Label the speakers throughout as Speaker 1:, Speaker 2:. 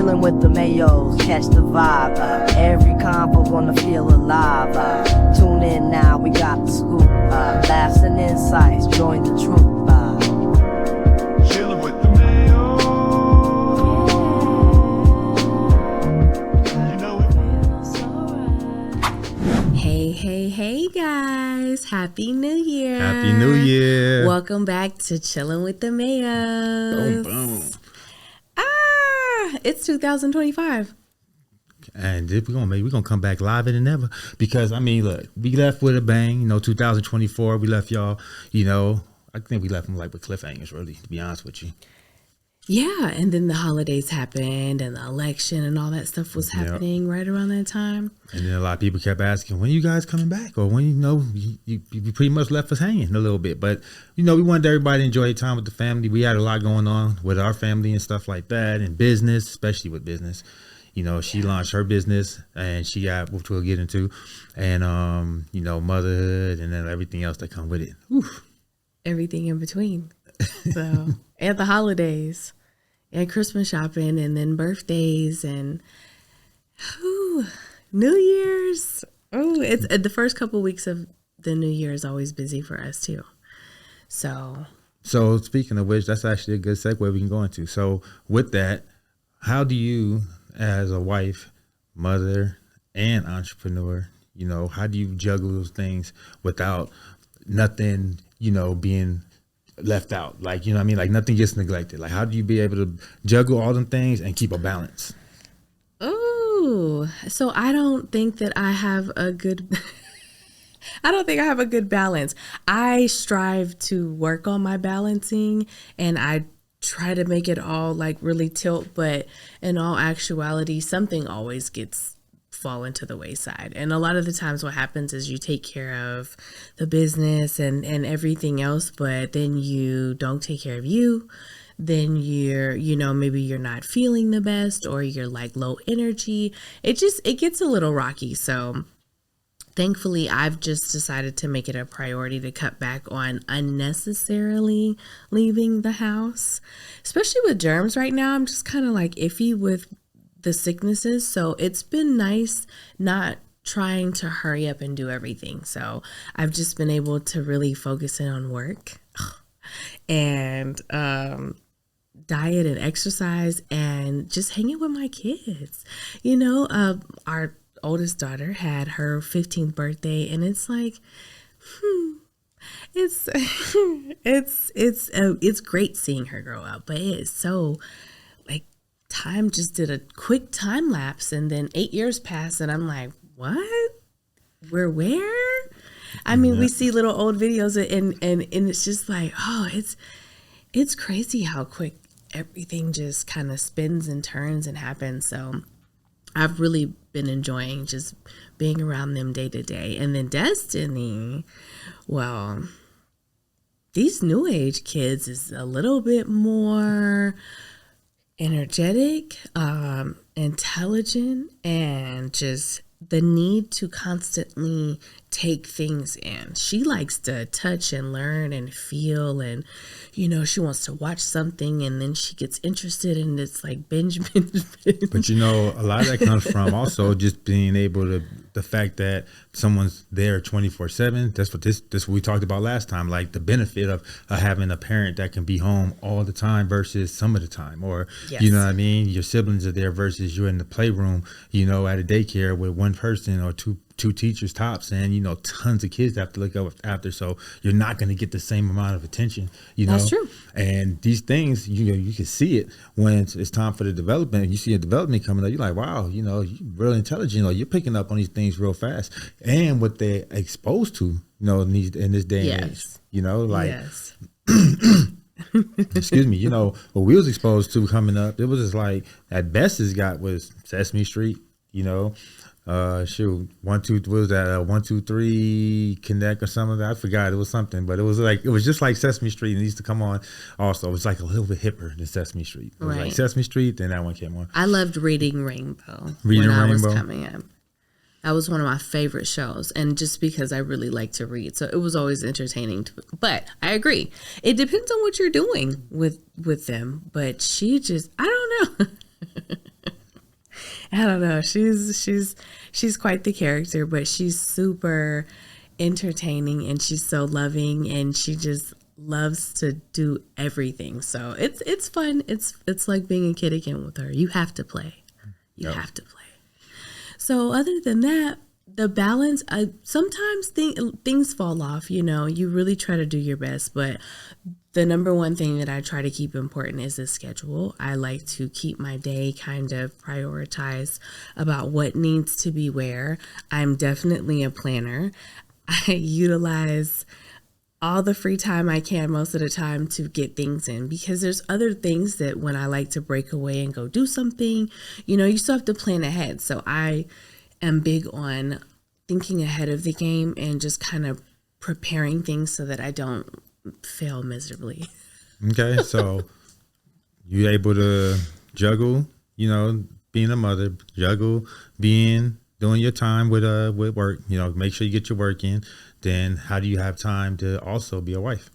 Speaker 1: Chillin' with the Mayos, catch the vibe. Every convo wanna feel alive. Tune in now, we got the scoop. Laughs and insights, join the troop.
Speaker 2: Chillin' with the Mayo. You know it.
Speaker 3: Hey guys, Happy New Year.
Speaker 4: Happy New Year.
Speaker 3: Welcome back to Chillin' with the Mayos.
Speaker 4: Boom, boom.
Speaker 3: It's 2025.
Speaker 4: And if we're gonna come back live than ever, because I mean, look, we left with a bang. 2024. We left y'all. I think we left them like with cliffhangers, really, to be honest with you.
Speaker 3: Yeah, and then the holidays happened, and the election and all that stuff was happening right around that time.
Speaker 4: And then a lot of people kept asking, when you guys coming back? Or when, you pretty much left us hanging a little bit. But, we wanted everybody to enjoy time with the family. We had a lot going on with our family and stuff like that, and business, especially with business. She launched her business, and she got, which we'll get into, and, motherhood, and then everything else that come with it. Oof.
Speaker 3: Everything in between. So, and the holidays, and Christmas shopping, and then birthdays, and New Year's. Oh, it's the first couple weeks of the New Year is always busy for us too. So
Speaker 4: speaking of which, that's actually a good segue we can go into. So with that, how do you, as a wife, mother, and entrepreneur, how do you juggle those things without nothing, being left out? Like, like nothing gets neglected. Like, how do you be able to juggle all them things and keep a balance?
Speaker 3: Oh, so I don't think that I have a good balance. I strive to work on my balancing, and I try to make it all like really tilt, but in all actuality, something always gets fallen to the wayside. And a lot of the times what happens is you take care of the business and everything else, but then you don't take care of you. Then you're, maybe you're not feeling the best, or you're like low energy. It gets a little rocky. So thankfully, I've just decided to make it a priority to cut back on unnecessarily leaving the house, especially with germs right now. I'm just kind of like iffy with the sicknesses. So it's been nice not trying to hurry up and do everything. So I've just been able to really focus in on work and diet and exercise and just hanging with my kids. Our oldest daughter had her 15th birthday, and it's like, it's great seeing her grow up, but it is so like time just did a quick time lapse, and then 8 years passed, and I'm like, what? We're where? I mean, we see little old videos, and it's just like, oh, it's crazy how quick everything just kind of spins and turns and happens. So I've really been enjoying just being around them day to day. And then Destiny, well, these new age kids is a little bit more energetic, intelligent, and just the need to constantly take things in. She likes to touch and learn and feel, and she wants to watch something, and then she gets interested, and it's like binge. But
Speaker 4: a lot of that comes from also just being able to, the fact that someone's there 24/7. That's what we talked about last time, like the benefit of having a parent that can be home all the time versus some of the time, or
Speaker 3: yes.
Speaker 4: Your siblings are there versus you're in the playroom, at a daycare with one person or two teachers tops, and tons of kids have to look up after, so you're not going to get the same amount of attention.
Speaker 3: That's true.
Speaker 4: And these things, you can see it when it's time for the development. You see a development coming up, you're like, wow, you're really intelligent. You're picking up on these things real fast, and what they're exposed to, in this day and age.
Speaker 3: Yes.
Speaker 4: Excuse me. What we was exposed to coming up, it was just like at best it got was Sesame Street. 1, 2, what was that? 1, 2, 3 Connect or something. I forgot. It was something, but it was just like Sesame Street, and it used to come on. Also, it was like a little bit hipper than Sesame Street. It was like Sesame Street, then that one came on.
Speaker 3: I loved Reading Rainbow when I was coming up. That was one of my favorite shows, and just because I really like to read, so it was always entertaining. But I agree, it depends on what you're doing with them. But she just, I don't know. I don't know. She's quite the character, but she's super entertaining and she's so loving and she just loves to do everything. So it's fun. It's like being a kid again with her. You have to play. You
Speaker 4: Yep.
Speaker 3: have to play. So other than that, the balance, sometimes things fall off, you know, you really try to do your best, but the number one thing that I try to keep important is the schedule. I like to keep my day kind of prioritized about what needs to be where. I'm definitely a planner. I utilize all the free time I can most of the time to get things in because there's other things that when I like to break away and go do something, you know, you still have to plan ahead. So I am big on thinking ahead of the game and just kind of preparing things so that I don't fail miserably.
Speaker 4: Okay, so you able to juggle, you know, being a mother, juggle doing your time with work, you know, make sure you get your work in. Then how do you have time to also be a wife?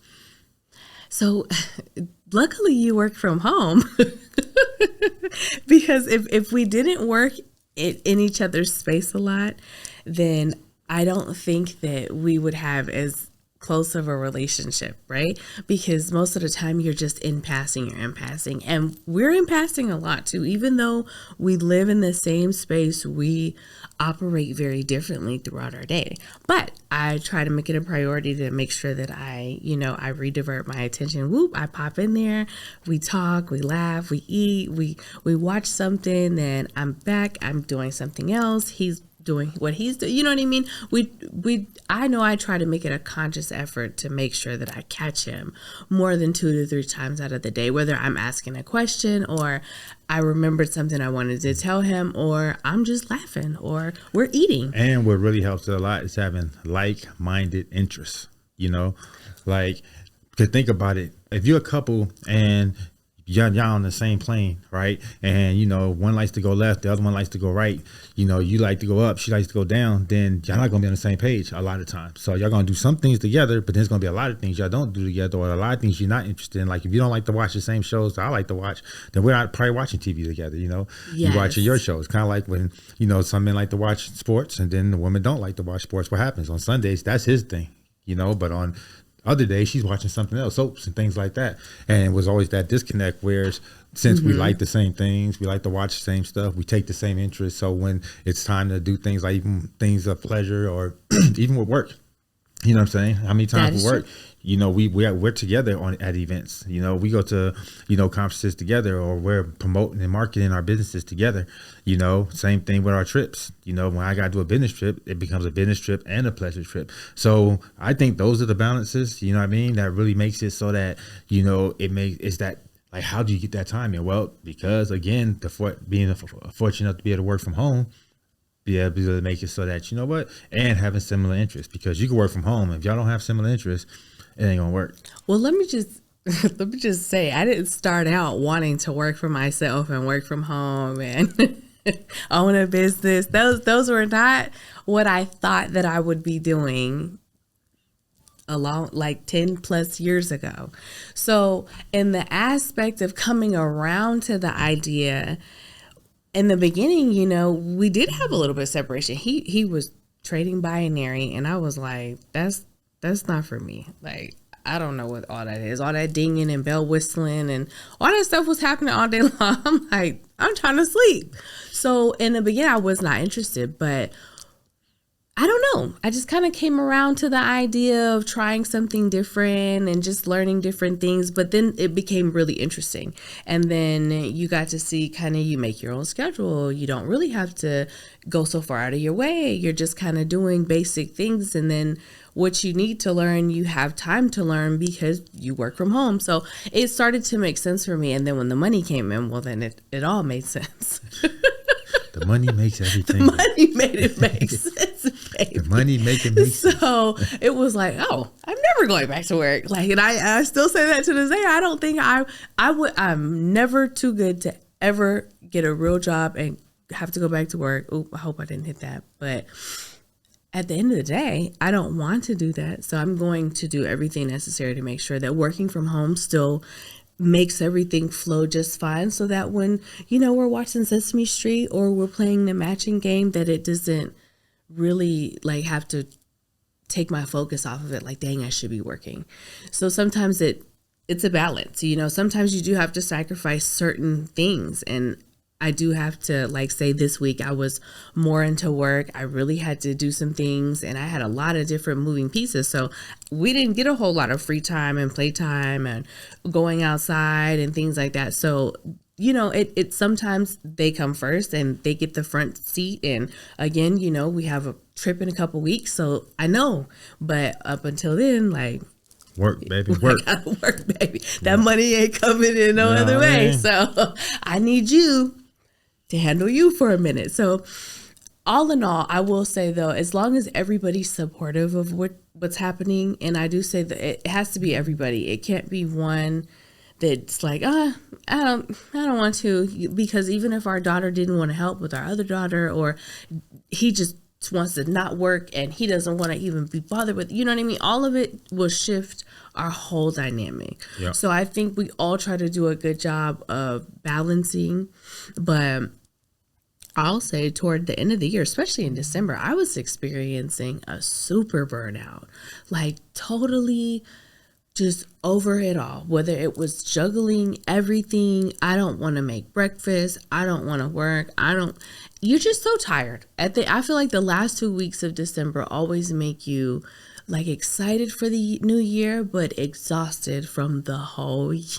Speaker 3: So luckily you work from home because if we didn't work in each other's space a lot, then I don't think that we would have as close of a relationship, right? Because most of the time you're just in passing, and we're in passing a lot too. Even though we live in the same space, we operate very differently throughout our day. But I try to make it a priority to make sure that I redivert my attention. Whoop, I pop in there, we talk, we laugh, we eat, we watch something, then I'm back, I'm doing something else. He's doing what he's doing. You know what I mean? I know I try to make it a conscious effort to make sure that I catch him more than 2 to 3 times out of the day, whether I'm asking a question or I remembered something I wanted to tell him or I'm just laughing or we're eating.
Speaker 4: And what really helps a lot is having like-minded interests, you know, like to think about it. If you're a couple and y'all on the same plane, right? And, you know, one likes to go left, the other one likes to go right. You know, you like to go up, she likes to go down. Then y'all not going to be on the same page a lot of times. So y'all going to do some things together, but there's going to be a lot of things y'all don't do together or a lot of things you're not interested in. Like if you don't like to watch the same shows that I like to watch, then we're not probably watching TV together, you know?
Speaker 3: Yes.
Speaker 4: You watching your shows. Kind of like when, you know, some men like to watch sports and then the women don't like to watch sports. What happens? On Sundays, that's his thing, you know? But on other days, she's watching something else, soaps and things like that. And it was always that disconnect, whereas since we like the same things, we like to watch the same stuff, we take the same interests. So when it's time to do things like even things of pleasure or even with work, you know what I'm saying? How many times we work, you know, we're together at events. You know, we go to, you know, conferences together or we're promoting and marketing our businesses together. You know, same thing with our trips. You know, when I got to do a business trip, it becomes a business trip and a pleasure trip. So I think those are the balances, you know what I mean? That really makes it so that, you know, it's that, like, how do you get that time in? Well, because again, being fortunate enough to be able to work from home, be able to make it so that, you know what, and having similar interests, because you can work from home. If y'all don't have similar interests, it ain't gonna work.
Speaker 3: Well, let me just say, I didn't start out wanting to work for myself and work from home and own a business. Those were not what I thought that I would be doing like 10 plus years ago. So in the aspect of coming around to the idea, in the beginning, you know, we did have a little bit of separation. He was trading binary and I was like, that's not for me. Like, I don't know what all that is. All that dinging and bell whistling and all that stuff was happening all day long. I'm like, I'm trying to sleep. So in the beginning, I was not interested, but I don't know. I just kind of came around to the idea of trying something different and just learning different things. But then it became really interesting. And then you got to see kind of, you make your own schedule. You don't really have to go so far out of your way. You're just kind of doing basic things. And then what you need to learn, you have time to learn because you work from home. So it started to make sense for me. And then when the money came in, well, then it all made sense.
Speaker 4: The money makes everything.
Speaker 3: The money made it make sense, baby.
Speaker 4: The money make it make sense.
Speaker 3: So it was like, oh, I'm never going back to work. Like, and I still say that to this day. I don't think I would. I'm never too good to ever get a real job and have to go back to work. Oop, I hope I didn't hit that. But at the end of the day, I don't want to do that. So I'm going to do everything necessary to make sure that working from home still makes everything flow just fine, so that when, you know, we're watching Sesame Street or we're playing the matching game, that it doesn't really like have to take my focus off of it. Like, dang, I should be working. So sometimes it's a balance, you know. Sometimes you do have to sacrifice certain things, and I do have to, like, say this week I was more into work. I really had to do some things, and I had a lot of different moving pieces. So we didn't get a whole lot of free time and playtime and going outside and things like that. So, you know, it sometimes they come first and they get the front seat. And again, you know, we have a trip in a couple weeks, so I know. But up until then, like,
Speaker 4: work, baby, work.
Speaker 3: I gotta work, baby. That money ain't coming in no other way. So I need you to handle you for a minute. So all in all, I will say though, as long as everybody's supportive of what's happening, and I do say that it has to be everybody. It can't be one that's like, I don't want to, because even if our daughter didn't want to help with our other daughter, or he just wants to not work and he doesn't want to even be bothered with, you know what I mean? All of it will shift our whole dynamic. Yep. So I think we all try to do a good job of balancing, but I'll say toward the end of the year, especially in December, I was experiencing a super burnout, like totally just over it all, whether it was juggling everything. I don't want to make breakfast. I don't want to work. You're just so tired. I feel like the last 2 weeks of December always make you like excited for the new year, but exhausted from the whole year.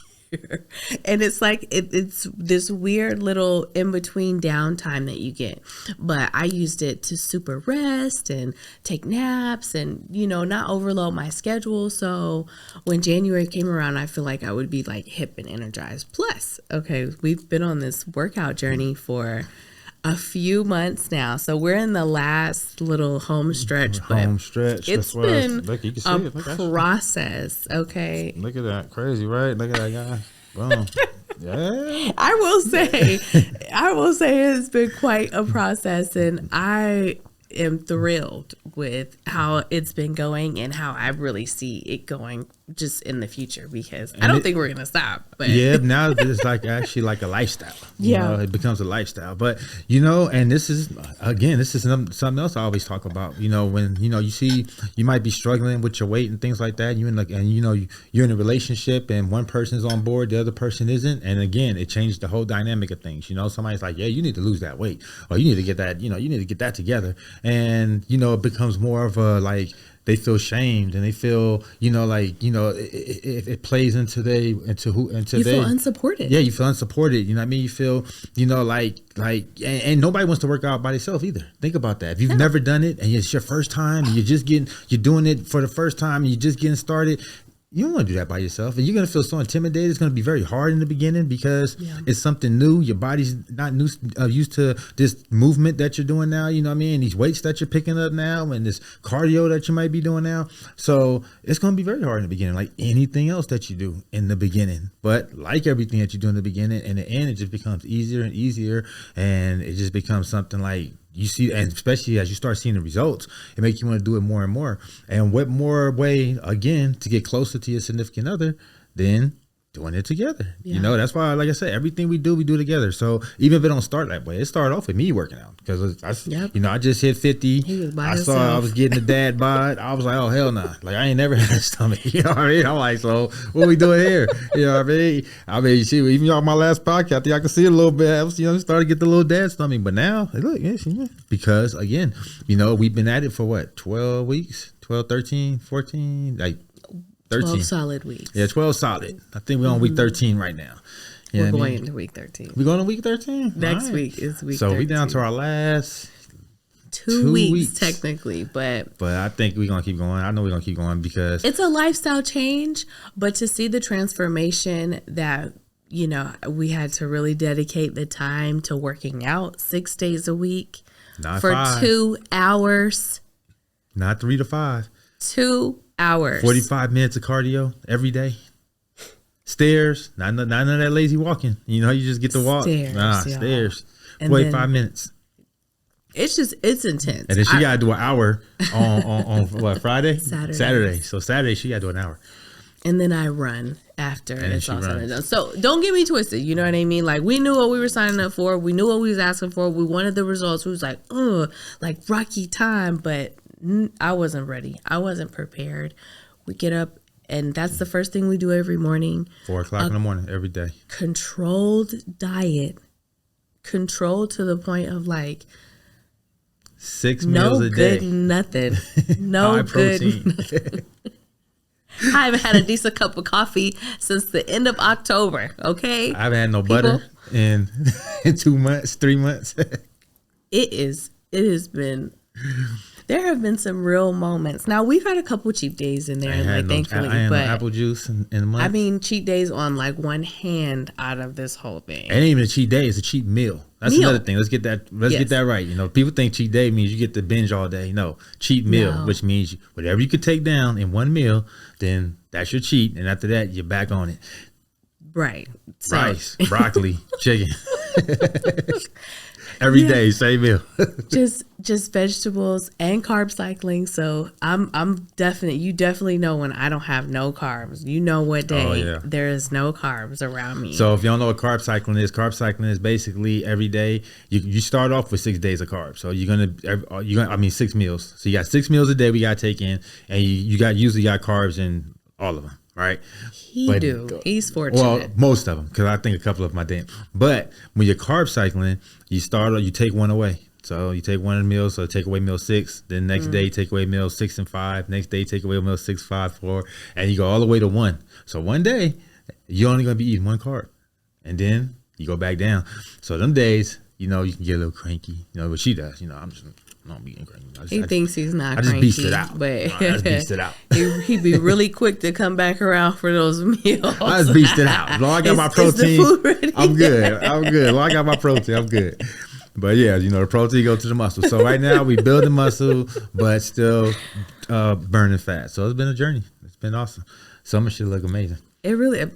Speaker 3: And it's like it's this weird little in-between downtime that you get. But I used it to super rest and take naps and, you know, not overload my schedule. So when January came around, I feel like I would be like hip and energized. Plus, okay, we've been on this workout journey for a few months now, so we're in the last little home stretch. It's been a process. Okay,
Speaker 4: look at that, crazy, right? Look at that guy. Boom. Yeah.
Speaker 3: I will say it's been quite a process, and I am thrilled with how it's been going and how I really see it going just in the future, because I don't think we're gonna stop. But
Speaker 4: yeah, now it's like actually like a lifestyle. You know, it becomes a lifestyle. But you know, and this is something else I always talk about. You know, when you see you might be struggling with your weight and things like that, you're in a relationship and one person's on board, the other person isn't, and again, it changed the whole dynamic of things. You know, somebody's like, yeah, you need to lose that weight, or you need to get that, you need to get that together, and it becomes more of a like, they feel shamed and they feel, it plays into you
Speaker 3: feel unsupported.
Speaker 4: Yeah, you feel unsupported. You know what I mean? You feel, and nobody wants to work out by themselves either. Think about that. If you've never done it and it's your first time and you're doing it for the first time and you're just getting started, you don't want to do that by yourself, and you're going to feel so intimidated. It's going to be very hard in the beginning because it's something new. Your body's not used to this movement that you're doing now, you know what I mean? These weights that you're picking up now and this cardio that you might be doing now. So it's going to be very hard in the beginning, like anything else that you do in the beginning. But like everything that you do in the beginning, in the end, it just becomes easier and easier, and it just becomes something like, you see, and especially as you start seeing the results, it makes you want to do it more and more. And what more way, again, to get closer to your significant other than doing it together? That's why, like I said, everything we do together. So even if it don't start that way, it started off with me working out because I just hit 50. I saw I was getting the dad bod. I was like, oh hell no! Like I ain't never had a stomach. You know what I mean? I'm like, so what we doing here? You know what I mean? See, even on my last podcast, I think I could see a little bit. I was, started to get the little dad stomach, but now look, because again, we've been at it for what, 12 weeks, 12, 13, 14, like 13.
Speaker 3: 12 solid weeks.
Speaker 4: Yeah, 12 solid. I think we're on week 13 right now.
Speaker 3: We're going into week 13.
Speaker 4: We're going to week 13?
Speaker 3: Next week is week 13.
Speaker 4: So we down to our last
Speaker 3: 2 weeks technically, but
Speaker 4: I think we're going to keep going. I know we're going to keep going because
Speaker 3: it's a lifestyle change, but to see the transformation that, we had to really dedicate the time to working out 6 days a week for 2 hours.
Speaker 4: Not 3 to 5.
Speaker 3: 2 hours.
Speaker 4: 45 minutes of cardio every day. Stairs. Not none of that lazy walking. You just get to walk. Stairs. 45 minutes.
Speaker 3: It's intense.
Speaker 4: And then she got to do an hour on what, Friday?
Speaker 3: Saturday.
Speaker 4: So Saturday she got to do an hour.
Speaker 3: And then I run after
Speaker 4: And
Speaker 3: it's
Speaker 4: she
Speaker 3: all said and
Speaker 4: runs.
Speaker 3: done. So don't get me twisted. You know what I mean? Like, we knew what we were signing up for. We knew what we was asking for. We wanted the results. We was like, like rocky time. But I wasn't ready. I wasn't prepared. We get up, and that's the first thing we do every morning.
Speaker 4: 4:00 in the morning every day.
Speaker 3: Controlled diet. Controlled to the point of like
Speaker 4: 6 meals
Speaker 3: no
Speaker 4: a
Speaker 3: good
Speaker 4: day.
Speaker 3: nothing. No
Speaker 4: High
Speaker 3: good
Speaker 4: protein.
Speaker 3: nothing. I haven't had a decent cup of coffee since the end of October. Okay,
Speaker 4: I haven't had no butter in 2 months, 3 months.
Speaker 3: it has been. There have been some real moments. Now we've had a couple cheat days in there, thankfully.
Speaker 4: I had no
Speaker 3: but
Speaker 4: apple juice in a month.
Speaker 3: I mean, cheat days on like one hand out of this whole thing.
Speaker 4: It ain't even a cheat day; it's a cheat meal. That's
Speaker 3: Meal.
Speaker 4: another thing. Let's get that. Let's
Speaker 3: Yes.
Speaker 4: get that right. You know, people think cheat day means you get to binge all day. No, cheat meal,
Speaker 3: No.
Speaker 4: which means whatever you could take down in one meal, then that's your cheat, and after that, you're back on it.
Speaker 3: Right. So,
Speaker 4: Rice, broccoli, chicken, every day, same meal.
Speaker 3: just vegetables and carb cycling. So I'm definite. You definitely know when I don't have no carbs. You know what day
Speaker 4: Oh, yeah.
Speaker 3: there is no carbs around me.
Speaker 4: So if you don't know what carb cycling is basically every day you start off with 6 days of carbs. So you're gonna 6 meals. So you got 6 meals a day we gotta take in, and you usually got carbs in all of them, right?
Speaker 3: He's fortunate.
Speaker 4: Well, most of them, because I think a couple of them I didn't. But when you're carb cycling, you take one away. So you take one of the meals, so take away meal 6. Then next day, take away meal 6 and 5. Next day, take away meal 6, 5, 4. And you go all the way to 1. So one day, you're only going to be eating 1 carb. And then you go back down. So them days, you can get a little cranky. You know what she does. I'm not being cranky.
Speaker 3: He thinks he's not
Speaker 4: I just
Speaker 3: cranky,
Speaker 4: beast it out.
Speaker 3: but
Speaker 4: I just beast it out.
Speaker 3: he'd be really quick to come back around for those meals.
Speaker 4: I just beast it out. As long as I got my
Speaker 3: Is the
Speaker 4: protein,
Speaker 3: food ready?
Speaker 4: I'm good. As long as I got my protein, I'm good. But yeah, the protein goes to the muscle. So right now we building muscle, but still burning fat. So it's been a journey. It's been awesome. Summer should look amazing.
Speaker 3: It really,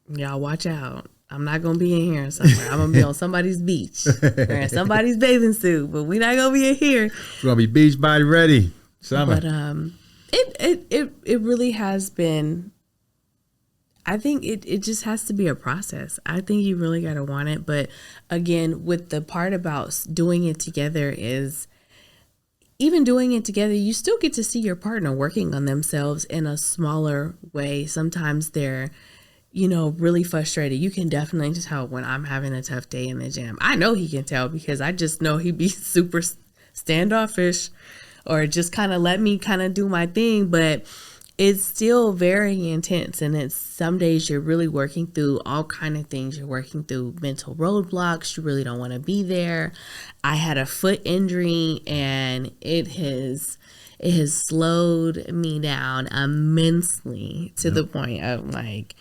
Speaker 3: y'all watch out. I'm not gonna be in here somewhere. I'm gonna be on somebody's beach wearing somebody's bathing suit, but we're not gonna be in here.
Speaker 4: We're gonna be beach body ready. Summer.
Speaker 3: But it really has been. I think it just has to be a process. I think you really gotta want it. But again, with the part about doing it together is, even doing it together, you still get to see your partner working on themselves in a smaller way. Sometimes they're, really frustrated. You can definitely tell when I'm having a tough day in the gym. I know he can tell because I just know he'd be super standoffish or just kind of let me kind of do my thing. But it's still very intense, and it's some days you're really working through all kind of things. You're working through mental roadblocks. You really don't want to be there. I had a foot injury, and it has slowed me down immensely to the point of like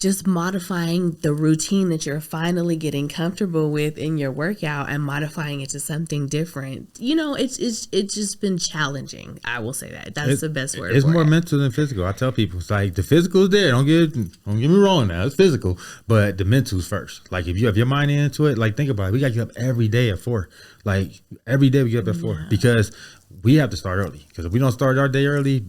Speaker 3: just modifying the routine that you're finally getting comfortable with in your workout and modifying it to something different. It's just been challenging. I will say that. That's the best word.
Speaker 4: It's
Speaker 3: for
Speaker 4: more
Speaker 3: it.
Speaker 4: mental than physical. I tell people, it's like the physical is there. Don't get me wrong now. It's physical, but the mental's first. Like if you have your mind into it, like think about it. We got to get up every day at 4. Like every day we get up at 4 because we have to start early. Because if we don't start our day early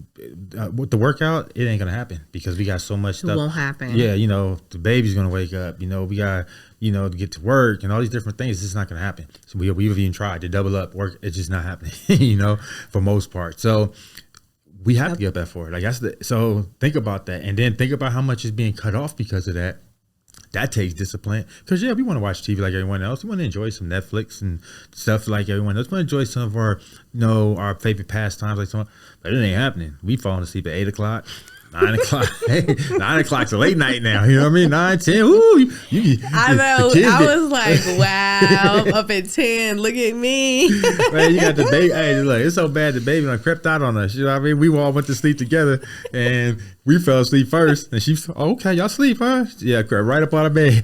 Speaker 4: with the workout, it ain't gonna happen because we got so much stuff.
Speaker 3: It won't happen.
Speaker 4: Yeah, the baby's gonna wake up. We got to get to work and all these different things. It's just not gonna happen. So we've even tried to double up work. It's just not happening. For most part. So we have to get up at 4. Like so think about that, and then think about how much is being cut off because of that. That takes discipline. Because, we want to watch TV like everyone else. We want to enjoy some Netflix and stuff like everyone else. We want to enjoy some of our, our favorite pastimes. But it ain't happening. We falling asleep at 8 o'clock. 9 o'clock. Hey, 9 o'clock's a late night now. You know what I mean? 9, 10. Ooh,
Speaker 3: I know. I was like, wow, I'm up at 10. Look at me.
Speaker 4: Man, you got the baby. Hey, look, it's so bad the baby crept out on us. You know what I mean? We all went to sleep together, and we fell asleep first. And she's okay. Y'all sleep, huh? Yeah, crept right up out of bed.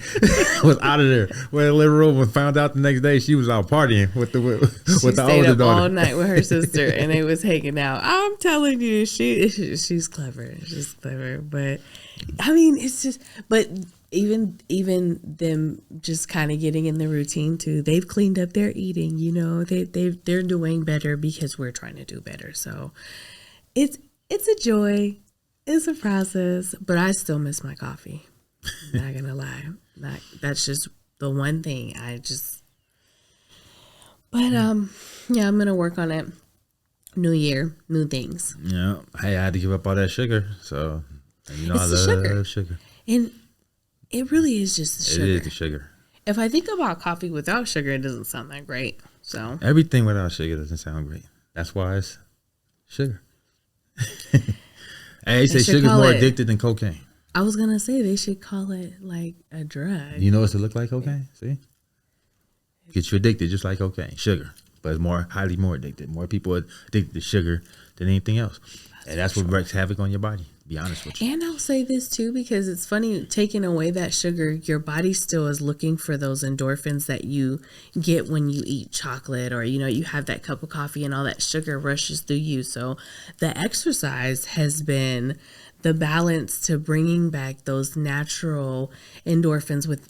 Speaker 4: Was out of there. Went in the living room and found out the next day she was out partying with the
Speaker 3: stayed
Speaker 4: older
Speaker 3: up
Speaker 4: daughter
Speaker 3: all night with her sister, and they was hanging out. I'm telling you, she's clever. She's clever, but I mean, it's just. But even them just kind of getting in the routine too. They've cleaned up their eating. They're doing better because we're trying to do better. So it's a joy. It's a process, but I still miss my coffee. I'm not gonna lie. That's just the one thing I just. But yeah, I'm gonna work on it. New year, new things.
Speaker 4: Yeah. Hey, I had to give up all that sugar. So, you know,
Speaker 3: It's
Speaker 4: I
Speaker 3: the
Speaker 4: love
Speaker 3: sugar.
Speaker 4: sugar.
Speaker 3: And it really is just the sugar.
Speaker 4: It is the sugar.
Speaker 3: If I think about coffee without sugar, it doesn't sound that great. So
Speaker 4: Everything without sugar doesn't sound great. That's why it's sugar. Hey, they say
Speaker 3: should
Speaker 4: sugar's
Speaker 3: call
Speaker 4: more
Speaker 3: it-
Speaker 4: addictive than cocaine.
Speaker 3: I was gonna say they should call it like a drug.
Speaker 4: You know what's to look like cocaine? See? Gets you addicted just like cocaine. Sugar. But it's highly more addicted. More people are addicted to sugar than anything else. And that's what wreaks havoc on your body, to be honest with you.
Speaker 3: And I'll say this too, because it's funny, taking away that sugar, your body still is looking for those endorphins that you get when you eat chocolate, or, you know, you have that cup of coffee and all that sugar rushes through you. So the exercise has been the balance to bringing back those natural endorphins with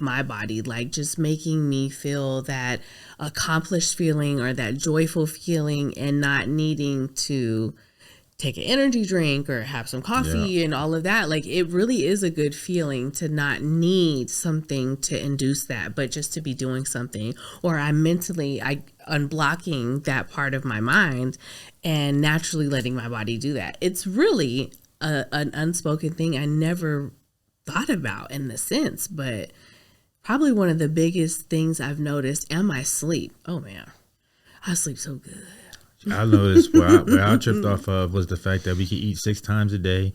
Speaker 3: my body, like just making me feel that accomplished feeling or that joyful feeling, and not needing to take an energy drink or have some coffee and all of that. Like, it really is a good feeling to not need something to induce that, but just to be doing something, or I'm unblocking that part of my mind and naturally letting my body do that. It's really an unspoken thing I never thought about in the sense, but probably one of the biggest things I've noticed, and my sleep. Oh man, I sleep so good.
Speaker 4: I noticed where I tripped off of was the fact that we can eat 6 times a day,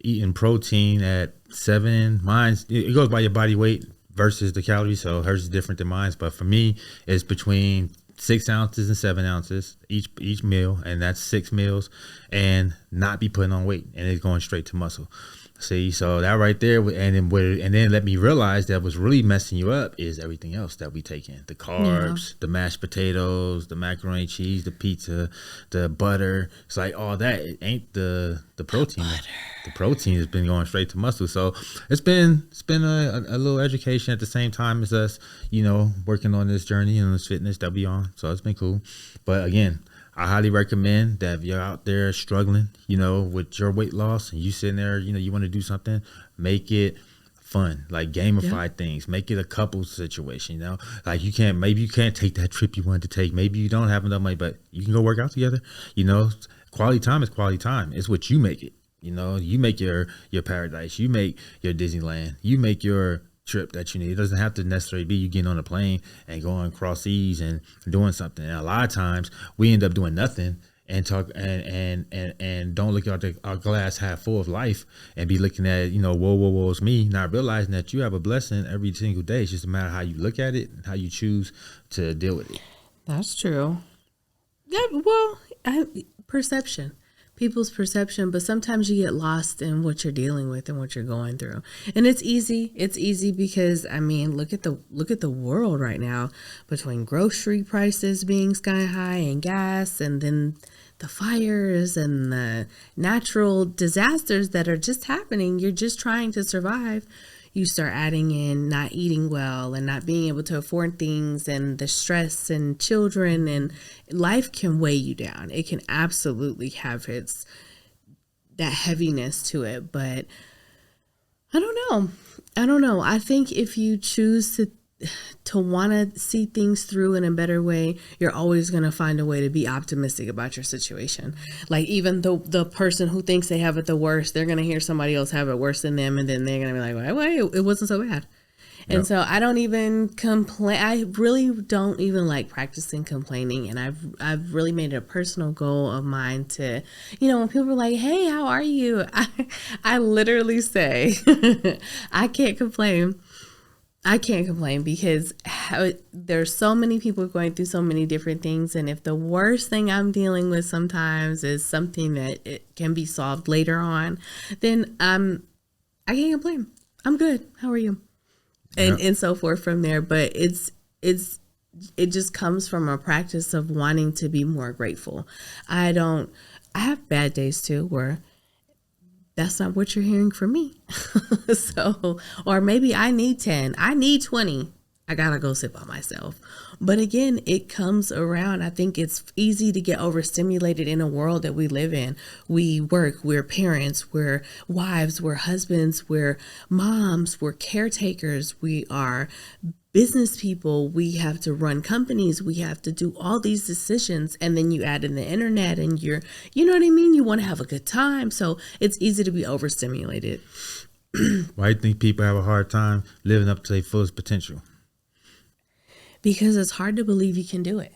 Speaker 4: eating protein at 7. It goes by your body weight versus the calories, so hers is different than mine. But for me, it's between 6 ounces and 7 ounces each meal, and that's 6 meals, and not be putting on weight, and it's going straight to muscle. See, so that right there, and then let me realize that what's really messing you up is everything else that we take in: the carbs, the mashed potatoes, the macaroni and cheese, the pizza, the butter. It's like all that. It ain't the protein. The protein has been going straight to muscle. So it's been a little education at the same time as us, you know, working on this journey and this fitness that we on. So it's been cool. But again, I highly recommend that if you're out there struggling, you know, with your weight loss, and you sitting there, you know, you want to do something, make it fun, like gamify things, make it a couple situation, you know, like maybe you can't take that trip you wanted to take. Maybe you don't have enough money, but you can go work out together. You know, quality time is quality time. It's what you make it. You know, you make your paradise, you make your Disneyland, you make your trip that you need. It doesn't have to necessarily be you getting on a plane and going across seas and doing something. And a lot of times we end up doing nothing and talk and don't look at our glass half full of life and be looking at, you know, whoa, it's me, not realizing that you have a blessing every single day. It's just a matter of how you look at it and how you choose to deal with it.
Speaker 3: That's true. Yeah, well, perception. People's perception, but sometimes you get lost in what you're dealing with and what you're going through. And it's easy because, I mean, look at the world right now, between grocery prices being sky high and gas, and then the fires and the natural disasters that are just happening. You're just trying to survive. You start adding in not eating well and not being able to afford things, and the stress and children, and life can weigh you down. It can absolutely have that heaviness to it. But I don't know. I think if you choose to want to see things through in a better way, you're always going to find a way to be optimistic about your situation. Like, even the person who thinks they have it the worst, they're going to hear somebody else have it worse than them, and then they're going to be like, wait, it wasn't so bad. And so I don't even complain. I really don't even like practicing complaining. And I've really made it a personal goal of mine to, you know, when people are like, hey, how are you? I literally say, I can't complain. Because there's so many people going through so many different things. And if the worst thing I'm dealing with sometimes is something that it can be solved later on, then I can't complain. I'm good. How are you? And so forth from there. But it just comes from a practice of wanting to be more grateful. I have bad days too, where that's not what you're hearing from me. So, or maybe I need 10, I need 20. I gotta go sit by myself. But again, it comes around. I think it's easy to get overstimulated in a world that we live in. We work, we're parents, we're wives, we're husbands, we're moms, we're caretakers, we are business people, we have to run companies, we have to do all these decisions, and then you add in the internet and you know what I mean? You want to have a good time. So it's easy to be overstimulated.
Speaker 4: Why do you think people have a hard time living up to their fullest potential?
Speaker 3: Because it's hard to believe you can do it.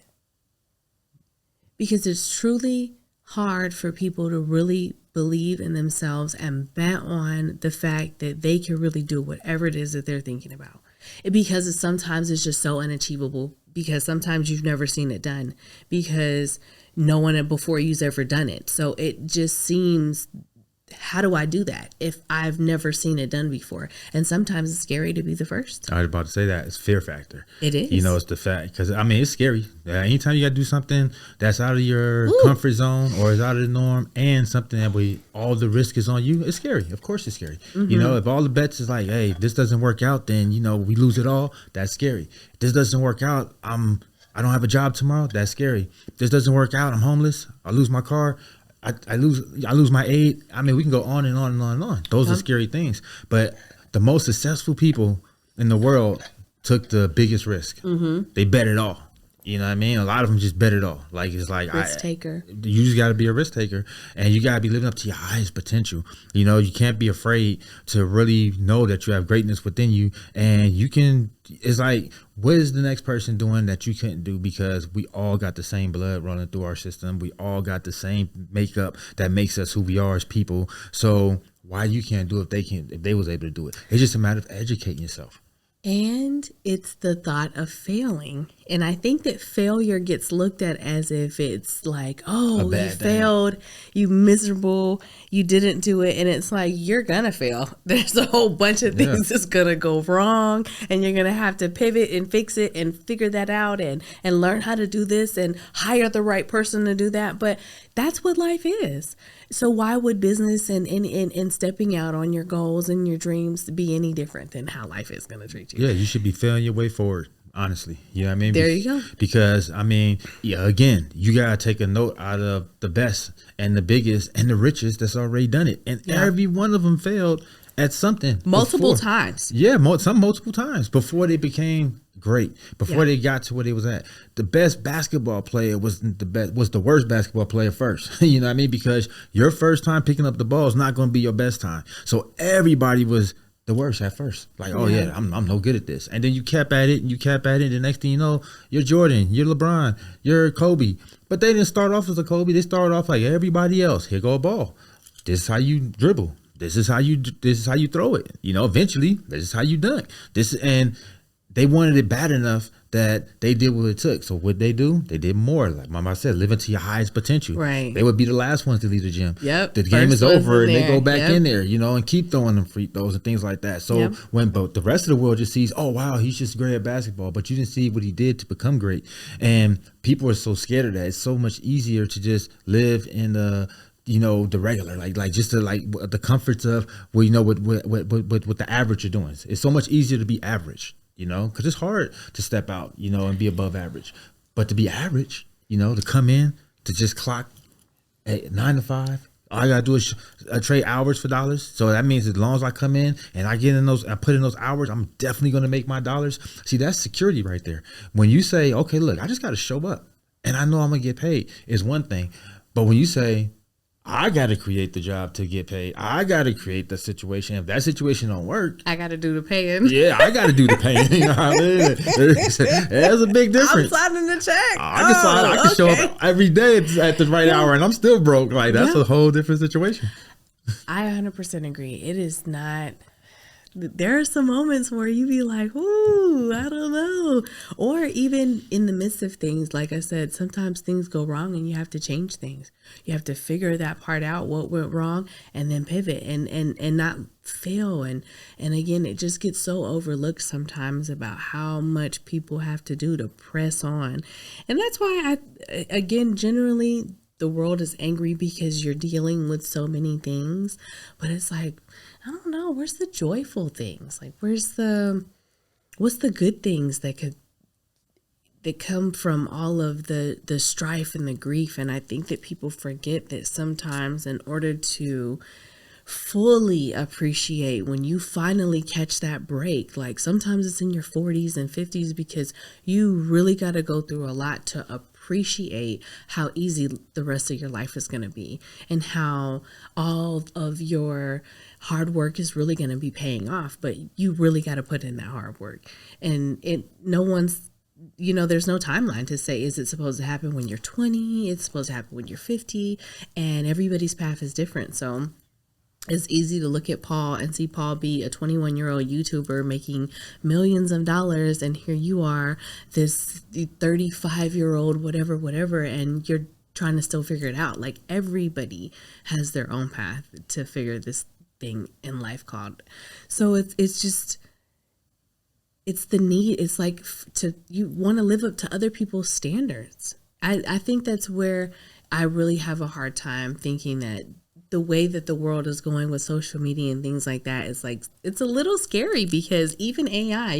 Speaker 3: Because it's truly hard for people to really believe in themselves and bet on the fact that they can really do whatever it is that they're thinking about. Because sometimes it's just so unachievable, because sometimes you've never seen it done, because no one before you's ever done it. So it just seems, how do I do that if I've never seen it done before? And sometimes it's scary to be the first.
Speaker 4: I was about to say that. It's fear factor.
Speaker 3: It is.
Speaker 4: You know, it's the fact. Because, I mean, it's scary. Anytime you got to do something that's out of your comfort zone or is out of the norm, and something that all the risk is on you, it's scary. Of course it's scary. You know, if all the bets is like, hey, if this doesn't work out, then, you know, we lose it all. That's scary. If this doesn't work out, I don't have a job tomorrow. That's scary. If this doesn't work out, I'm homeless. I lose my car. I lose my aid. I mean, we can go on and on and on and on. Those are scary things. But the most successful people in the world took the biggest risk. They bet it all. You know what I mean? A lot of them just bet it all. Like, it's like,
Speaker 3: Risk taker.
Speaker 4: You just got to be a risk taker, and you got to be living up to your highest potential. You know, you can't be afraid to really know that you have greatness within you, and you can. It's like, what is the next person doing that you couldn't do? Because we all got the same blood running through our system. We all got the same makeup that makes us who we are as people. So why you can't do it if they was able to do it? It's just a matter of educating yourself.
Speaker 3: And it's the thought of failing. And I think that failure gets looked at as if it's like, oh, you failed, you miserable, you didn't do it. And it's like, you're going to fail. There's a whole bunch of things that's going to go wrong. And you're going to have to pivot and fix it and figure that out and learn how to do this and hire the right person to do that. But that's what life is. So why would business and stepping out on your goals and your dreams be any different than how life is going to treat you?
Speaker 4: Yeah, you should be feeling your way forward, honestly. You know what I mean?
Speaker 3: There you go.
Speaker 4: Because, I mean, yeah, again, you got to take a note out of the best and the biggest and the richest that's already done it. And every one of them failed at something.
Speaker 3: Multiple
Speaker 4: before.
Speaker 3: times.
Speaker 4: Yeah, multiple times before they became great, before they got to where they was at. The best basketball player was the worst basketball player first. You know what I mean? Because your first time picking up the ball is not going to be your best time. So everybody was the worst at first. Like, oh yeah, I'm no good at this. And then you kept at it and you kept at it. The next thing you know, you're Jordan, you're LeBron, you're Kobe. But they didn't start off as a Kobe. They started off like everybody else. Here go a ball. This is how you dribble. This is how you throw it. You know, eventually, this is how you dunk. And they wanted it bad enough that they did what it took. So what they do? They did more. Like Mama said, living to your highest potential.
Speaker 3: Right.
Speaker 4: They would be the last ones to leave the gym.
Speaker 3: Yep.
Speaker 4: The game is over and they go back in there, you know, and keep throwing them free throws and things like that. So but the rest of the world just sees, oh wow, he's just great at basketball, but you didn't see what he did to become great. And people are so scared of that. It's so much easier to just live in the regular, like just the comforts of, well, you know, what the average you're doing. It's so much easier to be average, you know, because it's hard to step out, you know, and be above average. But to be average, you know, to come in, to just clock at 9 to 5, all I gotta do is trade hours for dollars. So that means as long as I come in and I put in those hours, I'm definitely gonna make my dollars. See, that's security right there. When you say, okay, look, I just gotta show up and I know I'm gonna get paid, is one thing. But when you say, I got to create the job to get paid, I got to create the situation. If that situation don't work,
Speaker 3: I got to do the paying.
Speaker 4: Yeah, I got to do the paying. You know what I mean? There's a big difference.
Speaker 3: I'm signing the check.
Speaker 4: I can show up every day at the right hour and I'm still broke. Like, that's a whole different situation.
Speaker 3: I 100% agree. It is not. There are some moments where you be like, ooh, I don't know. Or even in the midst of things, like I said, sometimes things go wrong and you have to change things. You have to figure that part out, what went wrong, and then pivot and not fail. And again, it just gets so overlooked sometimes about how much people have to do to press on. And that's why generally, the world is angry because you're dealing with so many things. But it's like, I don't know, where's the joyful things? Like, where's the what's the good things that come from all of the strife and the grief. And I think that people forget that sometimes in order to fully appreciate when you finally catch that break, like sometimes it's in your 40s and 50s, because you really got to go through a lot to appreciate how easy the rest of your life is going to be, and how all of your hard work is really going to be paying off. But you really got to put in that hard work, and no one's, there's no timeline to say, is it supposed to happen when you're 20? It's supposed to happen when you're 50, and everybody's path is different. So it's easy to look at Paul and see Paul be a 21-year-old YouTuber making millions of dollars, and here you are, this 35-year-old whatever, and you're trying to still figure it out. Like, everybody has their own path to figure this thing in life called. So it's just, it's the need. It's like you want to live up to other people's standards. I think that's where I really have a hard time thinking that the way that the world is going with social media and things like that is like, it's a little scary, because even AI,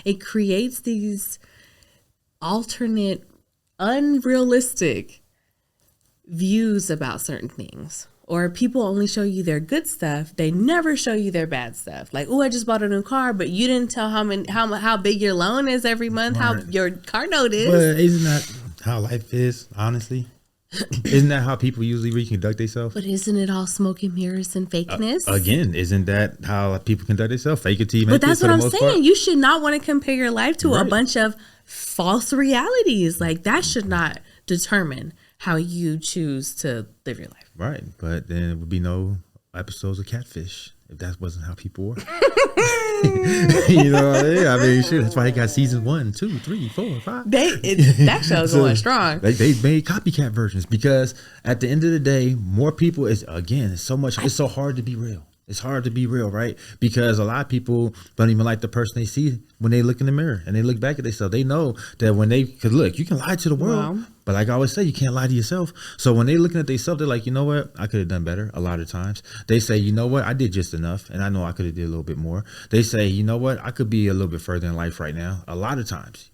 Speaker 3: it creates these alternate, unrealistic views about certain things. Or people only show you their good stuff. They never show you their bad stuff. Like, oh, I just bought a new car, but you didn't tell how big your loan is every month, right, how your car note is.
Speaker 4: But isn't that how life is, honestly? Isn't that how people usually reconduct themselves?
Speaker 3: But isn't it all smoke and mirrors and fakeness?
Speaker 4: Again, isn't that how people conduct themselves? Fake it till you make it.
Speaker 3: But that's what I'm saying.
Speaker 4: Part?
Speaker 3: You should not want to compare your life to a bunch of false realities. Like, that should not determine how you choose to live your life.
Speaker 4: Right. But then it would be no episodes of Catfish if that wasn't how people were. I mean, shit, that's why they got season 1, 2, 3, 4, 5.
Speaker 3: That show's going strong.
Speaker 4: They made copycat versions, because at the end of the day, more people it's so hard to be real. It's hard to be real, right? Because a lot of people don't even like the person they see when they look in the mirror and they look back at themselves. They know that because look, you can lie to the world, but like I always say, you can't lie to yourself. So when they looking at themselves, they're like, you know what? I could have done better. A lot of times they say, you know what? I did just enough, and I know I could have did a little bit more. They say, you know what? I could be a little bit further in life right now. A lot of times,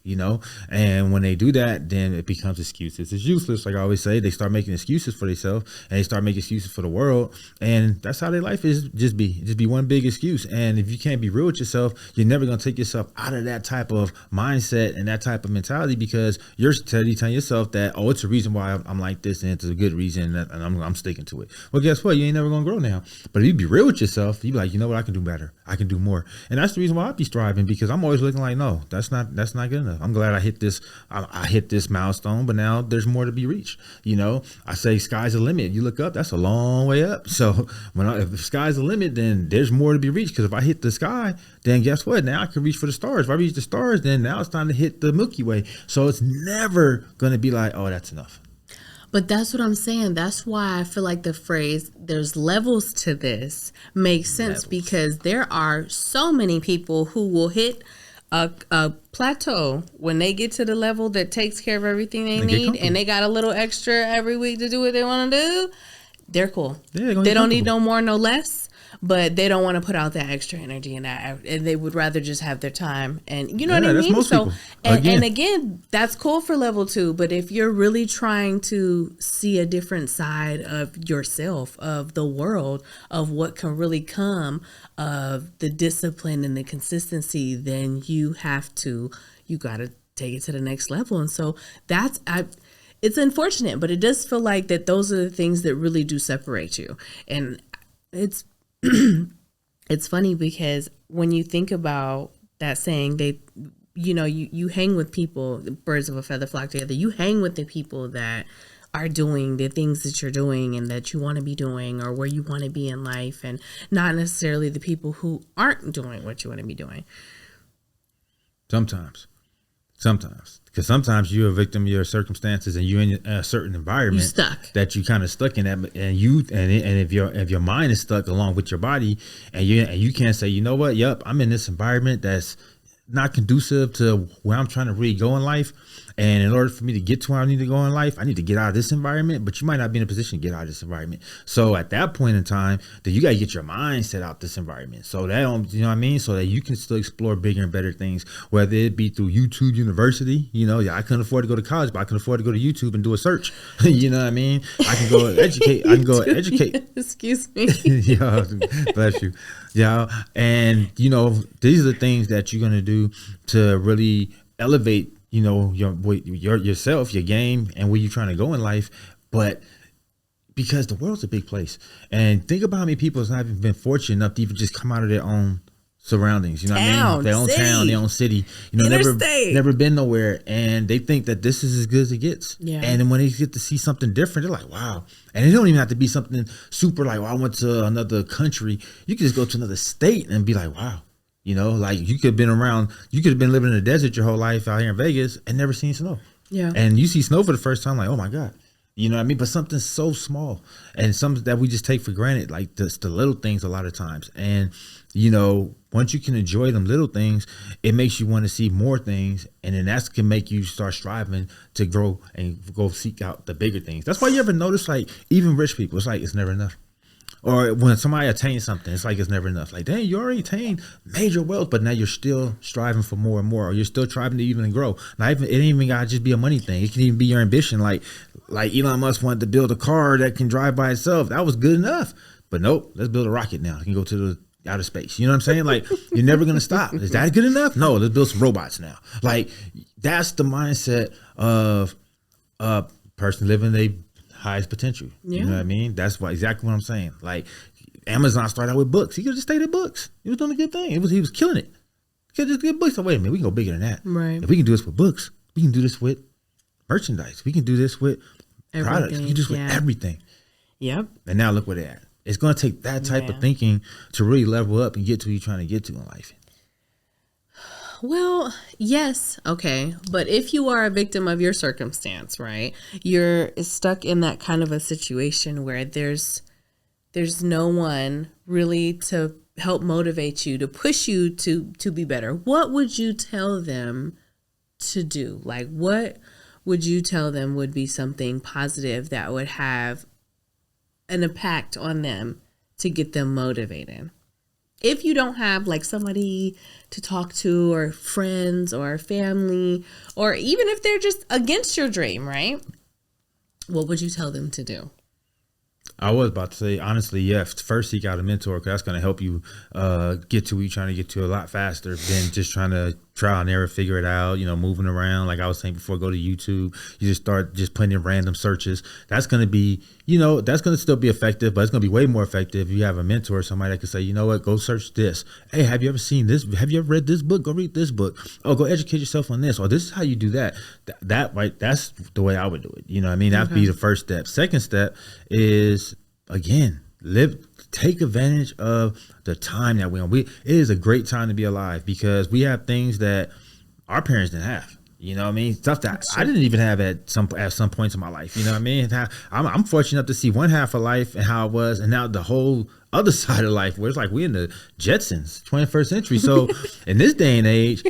Speaker 4: and when they do that, then it becomes excuses. It's useless. Like I always say, they start making excuses for themselves, and they start making excuses for the world, and that's how their life is. Just be one big excuse. And if you can't be real with yourself, you're never going to take yourself out of that type of mindset and that type of mentality, because you're telling yourself that, oh, it's a reason why I'm like this, and it's a good reason, and I'm sticking to it. Well, guess what? You ain't never going to grow now. But if you be real with yourself, you be like, you know what? I can do better. I can do more. And that's the reason why I be striving, because I'm always looking like, no, that's not good enough. I'm glad I hit this. I hit this milestone, but now there's more to be reached. I say sky's the limit. You look up, that's a long way up. So if the sky's the limit, then there's more to be reached, because if I hit the sky, then guess what? Now I can reach for the stars. If I reach the stars, then now it's time to hit the Milky Way. So it's never going to be like, oh, that's enough.
Speaker 3: But that's what I'm saying. That's why I feel like the phrase, there's levels to this, makes sense, because there are so many people who will hit a plateau when they get to the level that takes care of everything they need, and they got a little extra every week to do what they want to do. They're cool. Yeah, they don't need no more, no less. But they don't want to put out that extra energy and that, and they would rather just have their time. And you know what I mean? So, and again, that's cool for level 2. But if you're really trying to see a different side of yourself, of the world, of what can really come of the discipline and the consistency, then you got to take it to the next level. And so it's unfortunate, but it does feel like that those are the things that really do separate you. And it's funny, because when you think about that saying, you hang with people, birds of a feather flock together. You hang with the people that are doing the things that you're doing and that you want to be doing, or where you want to be in life, and not necessarily the people who aren't doing what you want to be doing.
Speaker 4: Sometimes, because sometimes you're a victim of your circumstances, and you're in a certain environment that you kind of stuck in that, and if your mind is stuck along with your body, and you can't say, you know what, yep, I'm in this environment that's not conducive to where I'm trying to really go in life, And in order for me to get to where I need to go in life, I need to get out of this environment, but you might not be in a position to get out of this environment. So at that point in time, then you got to get your mind set out this environment. So that, you know what I mean? So that you can still explore bigger and better things, whether it be through YouTube University. You know, yeah, I couldn't afford to go to college, but I can afford to go to YouTube and do a search. You know what I mean? I can go educate. I can go educate.
Speaker 3: Excuse me.
Speaker 4: Yeah, bless you. Yeah, and you know, these are the things that you're gonna do to really elevate, you know, your yourself, your game, and where you're trying to go in life. But because the world's a big place, and think about how many people have not even been fortunate enough to even just come out of their own surroundings, you know what I mean? Their own town, their own city, you know, never been nowhere, and they think that this is as good as it gets. Yeah. And then when they get to see something different, they're like, wow. And it don't even have to be something super like, well, I went to another country. You could just go to another state and be like, wow. You know, like you could have been living in the desert your whole life out here in Vegas and never seen snow. Yeah. And you see snow for the first time, like, oh my God. You know what I mean? But something so small and something that we just take for granted, like the little things a lot of times. And, you know, once you can enjoy them little things, it makes you want to see more things. And then that can make you start striving to grow and go seek out the bigger things. That's why you ever notice, like, even rich people, it's like, it's never enough. Or when somebody attains something, it's like it's never enough. Like, dang, you already attained major wealth, but now you're still striving for more and more, or you're still striving to even grow. Now, it ain't even gotta just be a money thing. It can even be your ambition. Like Elon Musk wanted to build a car that can drive by itself. That was good enough. But nope, let's build a rocket now. It can go to the outer space. You know what I'm saying? Like, you're never gonna stop. Is that good enough? No, let's build some robots now. Like, that's the mindset of a person living their highest potential. Yeah. You know what I mean? That's exactly what I'm saying. Like, Amazon started out with books. He could just stayed at books. He was doing a good thing. He was killing it. He could just get books. So wait a minute, we can go bigger than that. Right. If we can do this with books, we can do this with merchandise. We can do this with products. We can do this with everything. Yep. And now look where they're at. It's going to take that type of thinking to really level up and get to where you're trying to get to in life.
Speaker 3: Well, yes. Okay. But if you are a victim of your circumstance, right, you're stuck in that kind of a situation where there's no one really to help motivate you, to push you to be better. What would you tell them to do? Like, what would you tell them would be something positive that would have an impact on them to get them motivated? If you don't have like somebody to talk to, or friends or family, or even if they're just against your dream, right? What would you tell them to do?
Speaker 4: I was about to say, honestly, yes. First, seek out a mentor, because that's going to help you get to where you're trying to get to a lot faster than just trying to trial and error, figure it out, you know, moving around. Like I was saying before, go to YouTube. You just start just putting in random searches. That's going to be, you know, that's going to still be effective, but it's going to be way more effective if you have a mentor, somebody that can say, you know what, go search this. Hey, have you ever seen this? Have you ever read this book? Go read this book. Oh, go educate yourself on this. Or this is how you do that. That right, that's the way I would do it. You know what I mean? That'd be the first step. Second step is, again, take advantage of the time that we're on. It is a great time to be alive, because we have things that our parents didn't have. You know what I mean? Stuff that I didn't even have at some points in my life. You know what I mean? I'm fortunate enough to see one half of life and how it was, and now the whole other side of life where it's like we're in the Jetsons, 21st century. So in this day and age,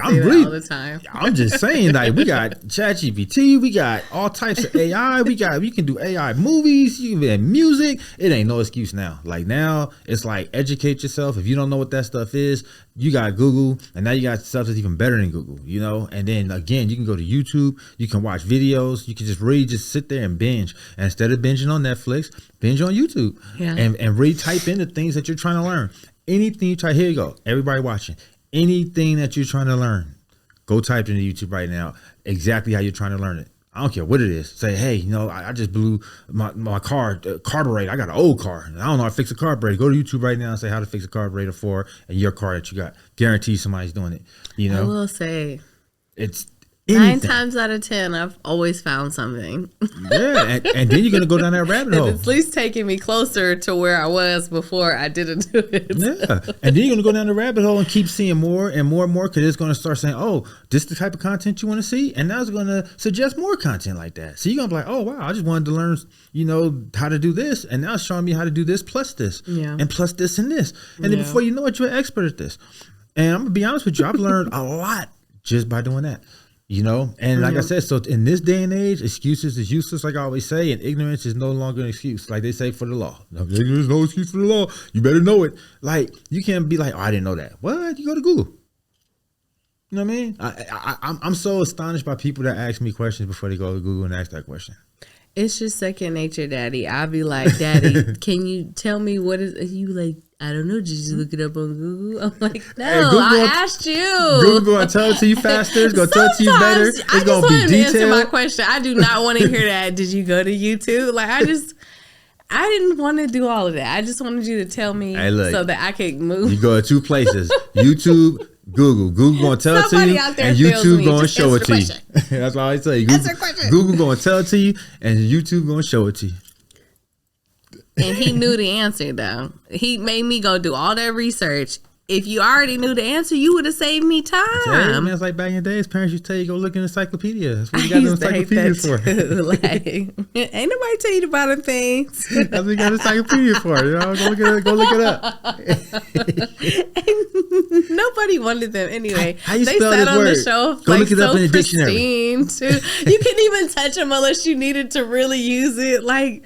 Speaker 4: I'm just saying, like, we got ChatGPT, we got all types of AI, we can do AI movies, you can do music. It ain't no excuse now. Like, now it's like, educate yourself. If you don't know what that stuff is, you got Google, and now you got stuff that's even better than Google, you know? And then again, you can go to YouTube, you can watch videos, you can just really just sit there and binge. And instead of binging on Netflix, binge on YouTube. Yeah. And really type in the things that you're trying to learn. Anything you try, here you go, everybody watching. Anything that you're trying to learn, go type into YouTube right now exactly how you're trying to learn it. I don't care what it is. Say, hey, you know, I just blew my car carburetor. I got an old car, and I don't know how to fix a carburetor. Go to YouTube right now and say how to fix a carburetor for your car that you got. Guarantee somebody's doing it. You know,
Speaker 3: I will say,
Speaker 4: it's
Speaker 3: anything. 9 times out of 10, I've always found something.
Speaker 4: Yeah, and then you're gonna go down that rabbit hole.
Speaker 3: It's at least taking me closer to where I was before I didn't do it.
Speaker 4: Yeah, and then you're gonna go down the rabbit hole and keep seeing more and more and more, because it's gonna start saying, "Oh, this is the type of content you want to see," and now it's gonna suggest more content like that. So you're gonna be like, "Oh wow, I just wanted to learn, you know, how to do this, and now it's showing me how to do this plus this, and plus this and this, and then before you know it, you're an expert at this." And I'm gonna be honest with you, I've learned a lot just by doing that. You know, and like I said, so in this day and age, excuses is useless, like I always say, and ignorance is no longer an excuse, like they say for the law. There's no excuse for the law. You better know it. Like, you can't be like, oh, I didn't know that. What? You go to Google. You know what I mean? I'm so astonished by people that ask me questions before they go to Google and ask that question.
Speaker 3: It's just second nature, Daddy. I'll be like, Daddy, can you tell me what is, you like, I don't know, did you look it up on Google? I'm like, no, hey, I asked you.
Speaker 4: Google going to tell it to you faster. It's going to tell it to you better. It's going to be detailed.
Speaker 3: Answer my question. I do not want to hear that. Did you go to YouTube? Like, I didn't want to do all of that. I just wanted you to tell me so that I could move.
Speaker 4: You go to two places, YouTube, Google. Google going to tell it to you, and YouTube going to show it to you. That's what I say. Google going to tell it to you, and YouTube going to show it to you.
Speaker 3: And he knew the answer, though. He made me go do all that research. If you already knew the answer, you would have saved me time.
Speaker 4: Yeah, man, it's like back in the day, his parents used to tell you, go look in the encyclopedia. That's what you got the encyclopedias for.
Speaker 3: Like, ain't nobody tell you about them things.
Speaker 4: That's what you got the encyclopedia for. You know, go look it up.
Speaker 3: Nobody wanted them anyway.
Speaker 4: How you
Speaker 3: they
Speaker 4: spell
Speaker 3: sat
Speaker 4: this
Speaker 3: on
Speaker 4: word?
Speaker 3: the shelf,
Speaker 4: go
Speaker 3: like,
Speaker 4: look it up in the dictionary.
Speaker 3: You couldn't even touch them unless you needed to really use it. Like,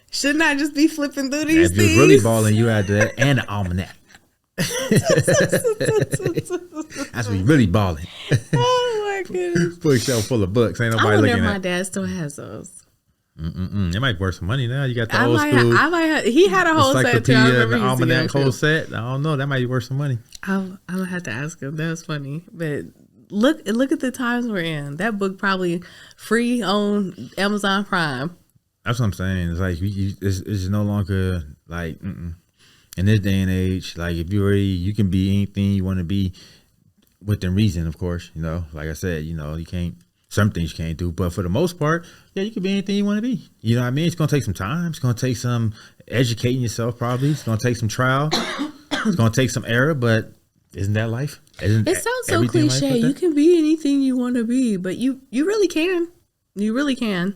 Speaker 3: shouldn't I just be flipping through these things?
Speaker 4: If you're really balling, you had that and an almanac. That's when you really balling.
Speaker 3: Oh my goodness!
Speaker 4: Bookshelf full of books. Ain't nobody looking at.
Speaker 3: My dad still has those.
Speaker 4: It might worth some money now. You got the old school.
Speaker 3: He had a whole set too. I remember
Speaker 4: the almanac whole set. I don't know. That might be worth some money.
Speaker 3: I'm gonna have to ask him. That's funny. But look at the times we're in. That book probably free on Amazon Prime.
Speaker 4: That's what I'm saying. It's like it's no longer like in this day and age. Like, if you're ready, you can be anything you want to be within reason, of course. You know, like I said, you know, you can't. Some things you can't do, but for the most part, yeah, you can be anything you want to be. You know what I mean? It's gonna take some time. It's gonna take some educating yourself. Probably it's gonna take some trial. It's gonna take some error. But isn't that life?
Speaker 3: It sounds so cliche. You can be anything you want to be, but you really can. You really can.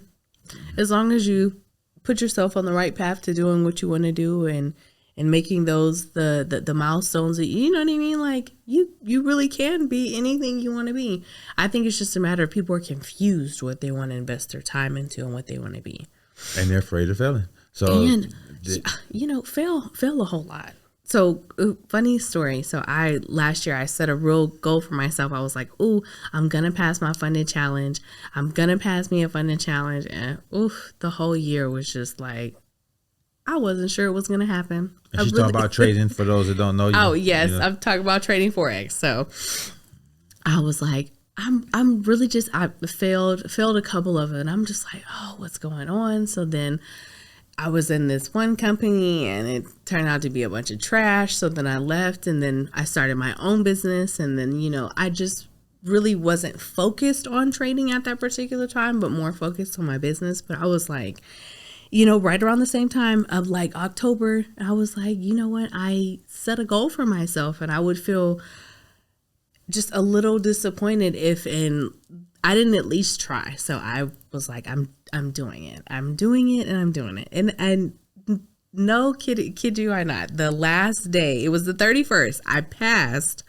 Speaker 3: As long as you put yourself on the right path to doing what you want to do and making those the milestones that you know what I mean, like you really can be anything you want to be. I think it's just a matter of people are confused what they want to invest their time into and what they want to be,
Speaker 4: and they're afraid of failing. So fail a whole lot. So funny story. So last year I set a real goal for myself. I was like, "Ooh, I'm gonna pass my funded challenge. I'm gonna pass me a funded challenge." And the whole year was just like, I wasn't sure it was gonna happen. And she's talking about trading for those that don't know you.
Speaker 3: Oh yes,
Speaker 4: you know.
Speaker 3: I'm talking about trading Forex. So I was like, I'm really just I failed a couple of it, and I'm just like, oh, what's going on? So then I was in this one company and it turned out to be a bunch of trash. So then I left and then I started my own business. And then, I just really wasn't focused on trading at that particular time, but more focused on my business. But I was like, right around the same time of like October, I was like, you know what? I set a goal for myself and I would feel just a little disappointed if I didn't at least try. So I was like, I'm doing it. I'm doing it and I'm doing it. And no kid you or not, the last day, it was the 31st, I passed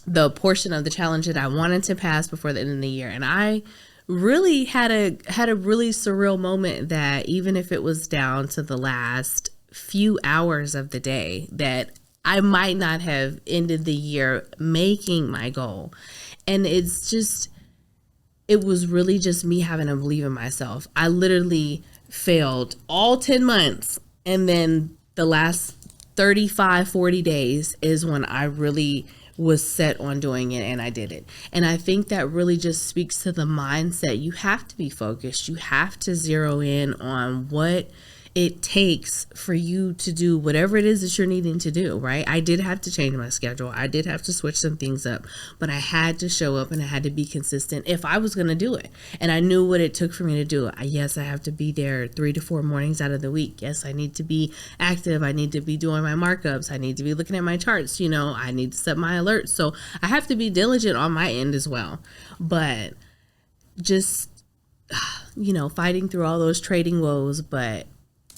Speaker 3: the portion of the challenge that I wanted to pass before the end of the year. And I really had a really surreal moment that even if it was down to the last few hours of the day, that I might not have ended the year making my goal. And it was really just me having to believe in myself. I literally failed all 10 months. And then the last 35, 40 days is when I really was set on doing it, and I did it. And I think that really just speaks to the mindset. You have to be focused. You have to zero in on what it takes for you to do whatever it is that you're needing to do, right? I did have to change my schedule. I did have to switch some things up, but I had to show up and I had to be consistent if I was going to do it. And I knew what it took for me to do it. Yes, I have to be there 3 to 4 mornings out of the week. Yes, I need to be active. I need to be doing my markups. I need to be looking at my charts. I need to set my alerts. So I have to be diligent on my end as well. But just, fighting through all those trading woes, but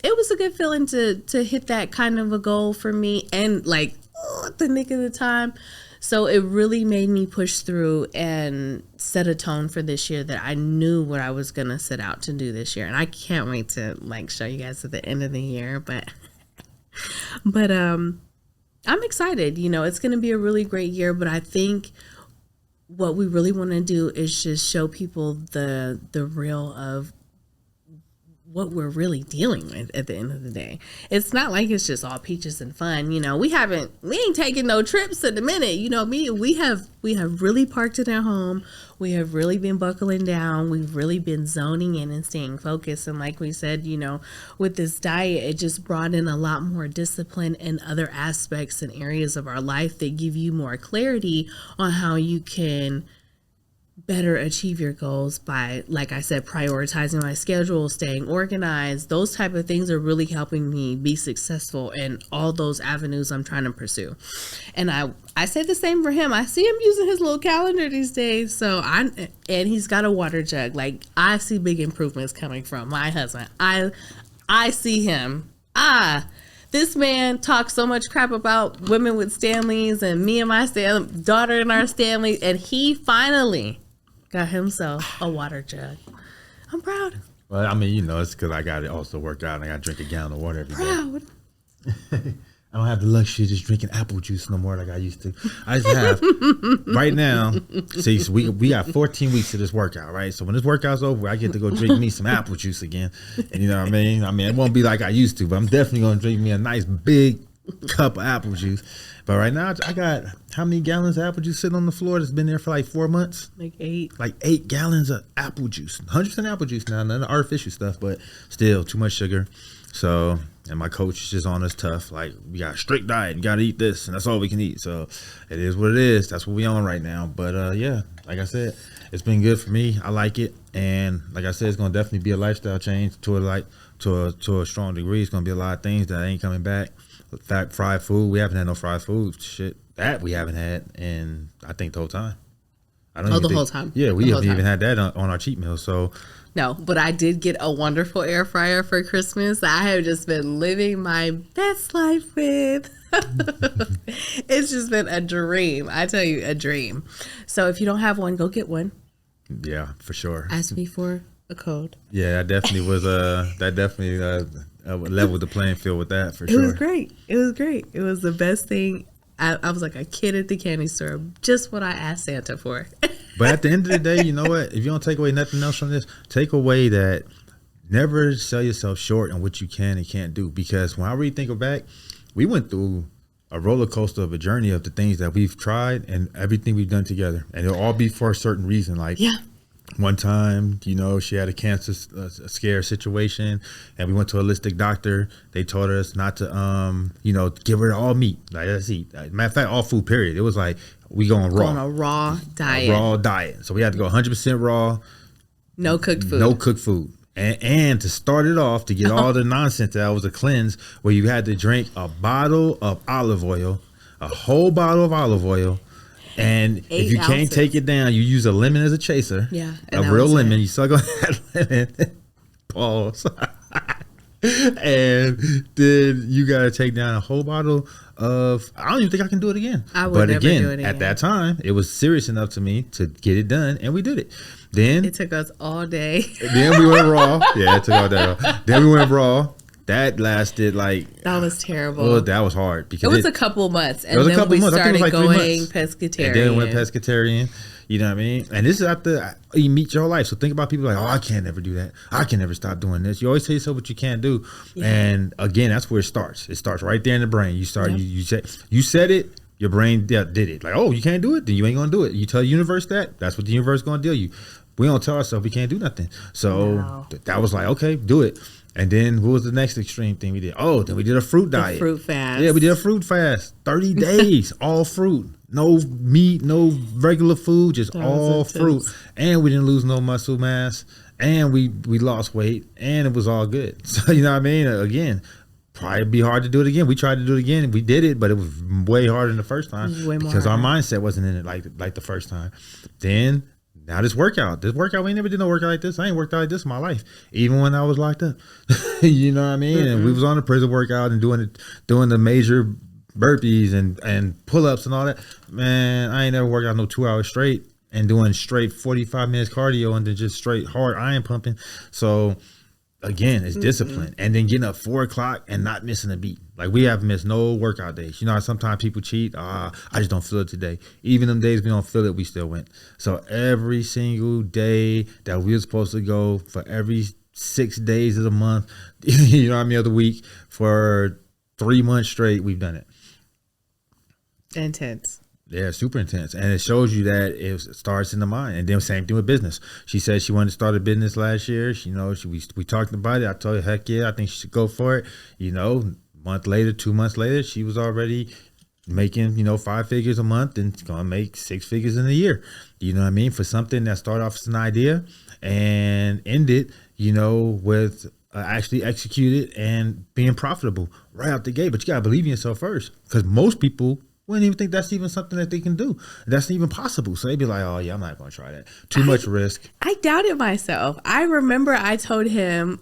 Speaker 3: it was a good feeling to hit that kind of a goal for me and at the nick of the time. So it really made me push through and set a tone for this year that I knew what I was going to set out to do this year. And I can't wait to like show you guys at the end of the year, but I'm excited. You know, it's going to be a really great year, but I think what we really want to do is just show people the real of what we're really dealing with at the end of the day. It's not like it's just all peaches and fun. You know, we ain't taking no trips at the minute. You know, we have really parked in our home. We have really been buckling down. We've really been zoning in and staying focused. And like we said, you know, with this diet, it just brought in a lot more discipline and other aspects and areas of our life that give you more clarity on how you can better achieve your goals by, like I said, prioritizing my schedule, staying organized. Those type of things are really helping me be successful in all those avenues I'm trying to pursue. And I say the same for him. I see him using his little calendar these days. And he's got a water jug. Like, I see big improvements coming from my husband. I see him. This man talks so much crap about women with Stanleys and me and my daughter and our Stanleys, and he finally got himself a water jug. I'm proud.
Speaker 4: Well, I mean, you know, it's because I got to also work out and I got to drink a gallon of water every day. I don't have the luxury of just drinking apple juice no more like I used to. I just have right now. See, so we got 14 weeks of this workout, right? So when this workout's over, I get to go drink me some apple juice again. And you know what I mean? I mean, it won't be like I used to, but I'm definitely going to drink me a nice big cup of apple juice. But right now, I got how many gallons of apple juice sitting on the floor that's been there for like 4 months?
Speaker 3: Like 8.
Speaker 4: Like 8 gallons of apple juice. 100% apple juice now, none of the artificial stuff, but still too much sugar. So, and my coach is just on us tough. Like, we got a strict diet. You got to eat this, and that's all we can eat. So, it is what it is. That's what we on right now. But, yeah, like I said, it's been good for me. I like it. And like I said, it's going to definitely be a lifestyle change to a strong degree. It's going to be a lot of things that ain't coming back. Fried food. We haven't had no fried food. Shit, that we haven't had in, I think, the whole time.
Speaker 3: Whole time.
Speaker 4: Yeah, we haven't even had that on our cheat meal. So,
Speaker 3: no, but I did get a wonderful air fryer for Christmas. I have just been living my best life with. It's just been a dream. I tell you, a dream. So if you don't have one, go get one.
Speaker 4: Yeah, for sure.
Speaker 3: Ask me for a code.
Speaker 4: Yeah, that definitely was leveled the playing field with that for sure.
Speaker 3: It was great. It was the best thing. I was like a kid at the candy store. Just what I asked Santa for.
Speaker 4: But at the end of the day, you know what? If you don't take away nothing else from this, take away that never sell yourself short on what you can and can't do. Because when I really think back, we went through a roller coaster of a journey of the things that we've tried and everything we've done together. And it'll all be for a certain reason. Like, yeah. One time, you know, she had a cancer scare situation, and we went to a holistic doctor. They told us not to, you know, give her all meat. Like, let's eat. Matter of fact, all food, period. It was like, we going raw.
Speaker 3: On a raw diet.
Speaker 4: A raw diet. So we had to go 100% raw.
Speaker 3: No cooked food.
Speaker 4: No cooked food. And to start it off, to get all the nonsense out, was a cleanse where you had to drink a bottle of olive oil, a whole bottle of olive oil. And if you can't take it down, you use a lemon as a chaser.
Speaker 3: Yeah.
Speaker 4: A real lemon. You suck on that lemon. Pause. And then you got to take down a whole bottle of, I don't even think I can do it again.
Speaker 3: I would never do it again.
Speaker 4: At that time, it was serious enough to me to get it done, and we did it. Then
Speaker 3: it took us all day.
Speaker 4: Then we went raw. Yeah, it took all day. Then we went raw. That lasted like...
Speaker 3: That was terrible.
Speaker 4: Well, that was hard. Because
Speaker 3: it was a couple months. And then we started going pescatarian.
Speaker 4: And then went pescatarian. You know what I mean? And this is after you meet your life. So think about people like, oh, I can't never do that. I can never stop doing this. You always tell yourself what you can't do. Yeah. And again, that's where it starts. It starts right there in the brain. You start, you said it, your brain did it. Like, oh, you can't do it? Then you ain't going to do it. You tell the universe that's what the universe is going to deal you. We don't tell ourselves we can't do nothing. So that was like, okay, do it. And then what was the next extreme thing we did? Oh, then we did a fruit diet.
Speaker 3: Fruit fast.
Speaker 4: Yeah, we did a fruit fast. 30 days, all fruit. No meat, no regular food, just all fruit. And we didn't lose no muscle mass. And we lost weight. And it was all good. So, you know what I mean? Again, probably be hard to do it again. We tried to do it again. We did it, but it was way harder than the first time. Because our mindset wasn't in it like the first time. Then... Now this workout, we ain't never did no workout like this. I ain't worked out like this in my life, even when I was locked up. You know what I mean? Mm-hmm. And we was on the prison workout and doing the major burpees and pull-ups and all that. Man, I ain't never worked out no 2 hours straight. and doing straight 45 minutes cardio and then just straight hard iron pumping. So again, it's discipline. And then getting up 4 o'clock and not missing a beat. Like, we have missed no workout days. You know how sometimes people cheat? I just don't feel it today. Even them days we don't feel it, we still went. So every single day that we were supposed to go for every 6 days of the month, you know what I mean, of the week, for 3 months straight, we've done it.
Speaker 3: Intense.
Speaker 4: Yeah, super intense. And it shows you that it starts in the mind. And then same thing with business. She said she wanted to start a business last year. We talked about it. I told her, heck yeah, I think she should go for it. Month later, 2 months later, she was already making, 5 figures a month and going to make 6 figures in a year. You know what I mean? For something that started off as an idea and ended, with actually executed and being profitable right out the gate. But you got to believe in yourself first, because most people wouldn't even think that's even something that they can do. That's even possible. So they'd be like, oh yeah, I'm not going to try that. Too much risk.
Speaker 3: I doubted myself. I remember I told him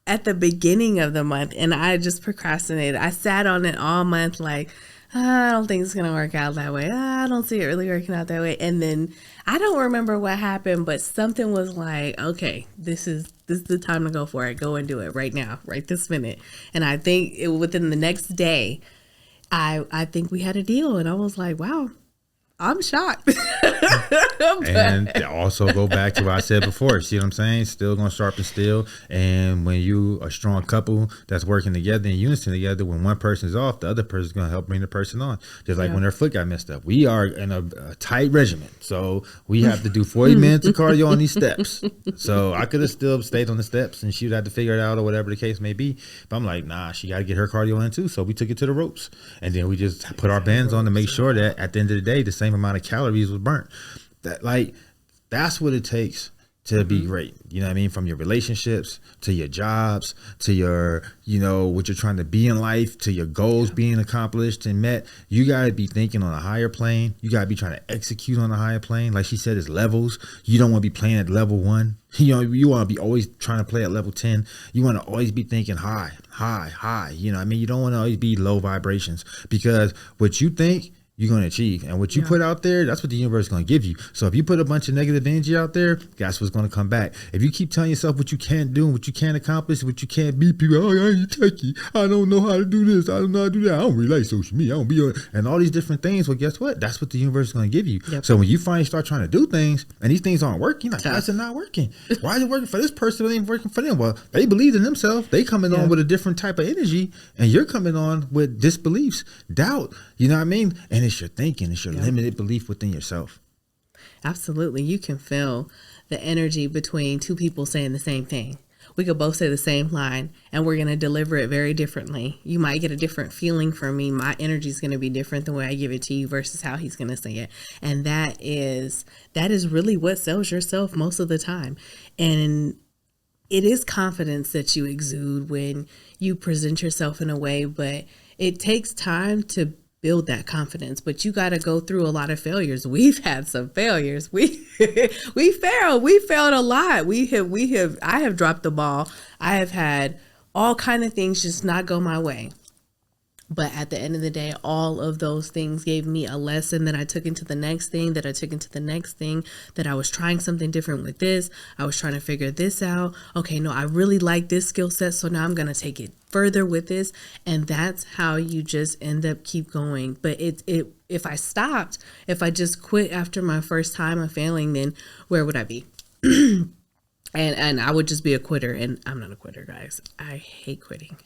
Speaker 3: at the beginning of the month, and I just procrastinated. I sat on it all month like, I don't think it's going to work out that way. I don't see it really working out that way. And then I don't remember what happened, but something was like, okay, this is the time to go for it. Go and do it right now, right this minute. And I think within the next day, I think we had a deal, and I was like, wow, I'm shocked.
Speaker 4: And also go back to what I said before. See what I'm saying? Still going to sharpen steel. And when you a strong couple that's working together in unison together, when one person is off, the other person is going to help bring the person on. Just like when their foot got messed up. We are in a tight regimen. So we have to do 40 minutes of cardio on these steps. So I could have still stayed on the steps and she would have to figure it out or whatever the case may be. But I'm like, nah, she got to get her cardio in too. So we took it to the ropes. And then we just put our bands on to make sure that at the end of the day, the same amount of calories was burnt. That's what it takes to be great. You know what I mean? From your relationships to your jobs to your, what you're trying to be in life, to your goals being accomplished and met. You got to be thinking on a higher plane. You got to be trying to execute on a higher plane. Like she said, it's levels. You don't want to be playing at level 1. You want to be always trying to play at level 10. You want to always be thinking high. You know what I mean? You don't want to always be low vibrations, because what you think, you're going to achieve. And what you put out there, that's what the universe is going to give you. So if you put a bunch of negative energy out there, that's what's going to come back. If you keep telling yourself what you can't do, what you can't accomplish, what you can't be, people, I ain't techie, I don't know how to do this, I don't know how to do that, I don't really like social media, I don't be on, and all these different things. Well, guess what? That's what the universe is going to give you. Yep. So when you finally start trying to do things and these things aren't working, you're like, why is it not working? Why is it working for this person? It ain't working for them. Well, they believe in themselves. They coming on with a different type of energy, and you're coming on with disbeliefs, doubt. You know what I mean? And it's your thinking. It's your limited belief within yourself.
Speaker 3: Absolutely. You can feel the energy between two people saying the same thing. We could both say the same line and we're going to deliver it very differently. You might get a different feeling from me. My energy is going to be different the way I give it to you versus how he's going to say it. And that is really what sells yourself most of the time. And it is confidence that you exude when you present yourself in a way, but it takes time to build that confidence, but you got to go through a lot of failures. We've had some failures. We failed a lot. I have dropped the ball. I have had all kind of things just not go my way. But at the end of the day, all of those things gave me a lesson that I took into the next thing, that I was trying something different with this. I was trying to figure this out. Okay, no, I really like this skill set. So now I'm going to take it further with this. And that's how you just end up keep going. But if I stopped, if I just quit after my first time of failing, then where would I be? And I would just be a quitter. And I'm not a quitter, guys. I hate quitting.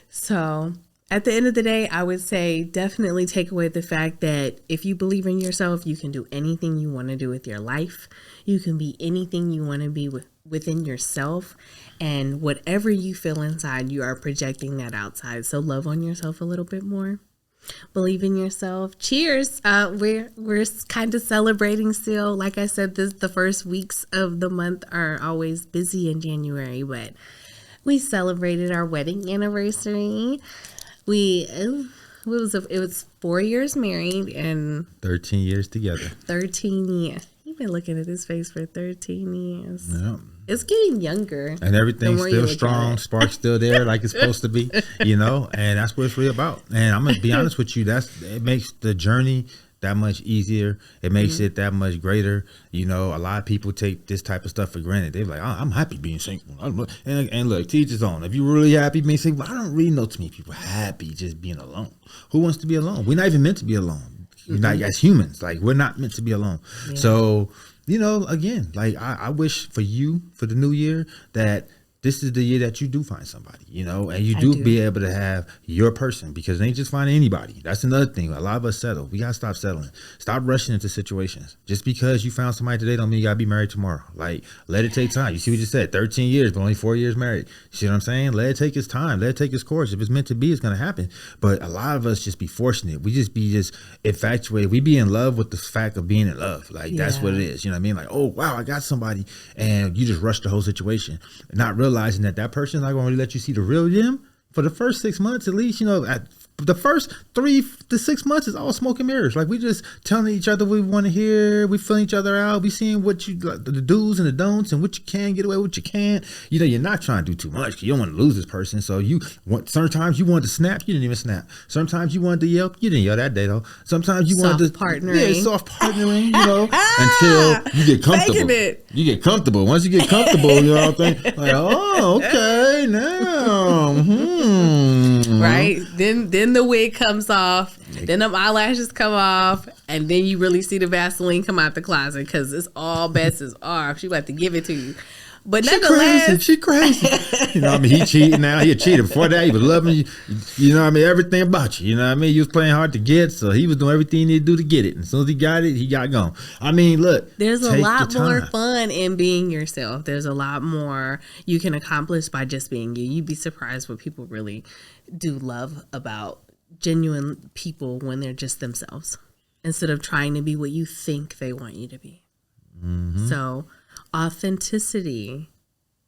Speaker 3: So at the end of the day, I would say definitely take away the fact that if you believe in yourself, you can do anything you want to do with your life. You can be anything you want to be within yourself. And whatever you feel inside, you are projecting that outside. So love on yourself a little bit more. Believe in yourself. Cheers. We're kind of celebrating still. Like I said, the first weeks of the month are always busy in January, but we celebrated our wedding anniversary. It was 4 years married and
Speaker 4: 13 years together.
Speaker 3: 13 years. You've been looking at his face for 13 years.
Speaker 4: Yeah.
Speaker 3: It's getting younger.
Speaker 4: And everything's still strong. Spark's still there like it's supposed to be, and that's what it's really about. And I'm going to be honest with you. It makes the journey that much easier. It makes it that much greater. You know, a lot of people take this type of stuff for granted. They're like, I'm happy being single. And look, teach his own. If you're really happy being single, I don't really know too many people happy just being alone. Who wants to be alone? We're not even meant to be alone. Like as humans, like we're not meant to be alone. Yeah. So, you know, again, like I wish for you for the new year that this is the year that you do find somebody, you know, and you do be able to have your person, because it ain't just finding anybody. That's another thing. A lot of us settle. We got to stop settling. Stop rushing into situations. Just because you found somebody today don't mean you got to be married tomorrow. Like, let it take time. You see what you said? 13 years, but only 4 years married. You see what I'm saying? Let it take its time. Let it take its course. If it's meant to be, it's going to happen. But a lot of us just be forcing it. We just be infatuated. We be in love with the fact of being in love. Like, that's what it is. You know what I mean? Like, oh, wow, I got somebody. And you just rush the whole situation, not realizing that person's not going to let you see the real them for the first 6 months at least. You know, at the first 3 to 6 months is all smoke and mirrors. Like, we just telling each other what we want to hear. We feeling each other out. We seeing what you like, the do's and the don'ts, and what you can get away with, what you can't. You know, you're not trying to do too much because you don't want to lose this person. So you want, sometimes you wanted to snap, you didn't even snap. Sometimes you wanted to yell, you didn't yell that day though. Sometimes you wanted to
Speaker 3: partnering.
Speaker 4: Soft partnering, you know, until you get comfortable. You get comfortable. Once you get comfortable, you know what I'm saying? Like, oh, okay, now,
Speaker 3: right? Then the wig comes off, then the eyelashes come off, and then you really see the Vaseline come out the closet because it's all bets is off. She about to give it to you. But nonetheless,
Speaker 4: she crazy. You know what I mean? He cheating now. He a cheater. Before that, he was loving you. You know what I mean? Everything about you. You know what I mean? You was playing hard to get, so he was doing everything he needed to do to get it. And as soon as he got it, he got gone. I mean, look.
Speaker 3: There's a lot more fun in being yourself. There's a lot more you can accomplish by just being you. You'd be surprised what people really do love about genuine people when they're just themselves, instead of trying to be what you think they want you to be. So authenticity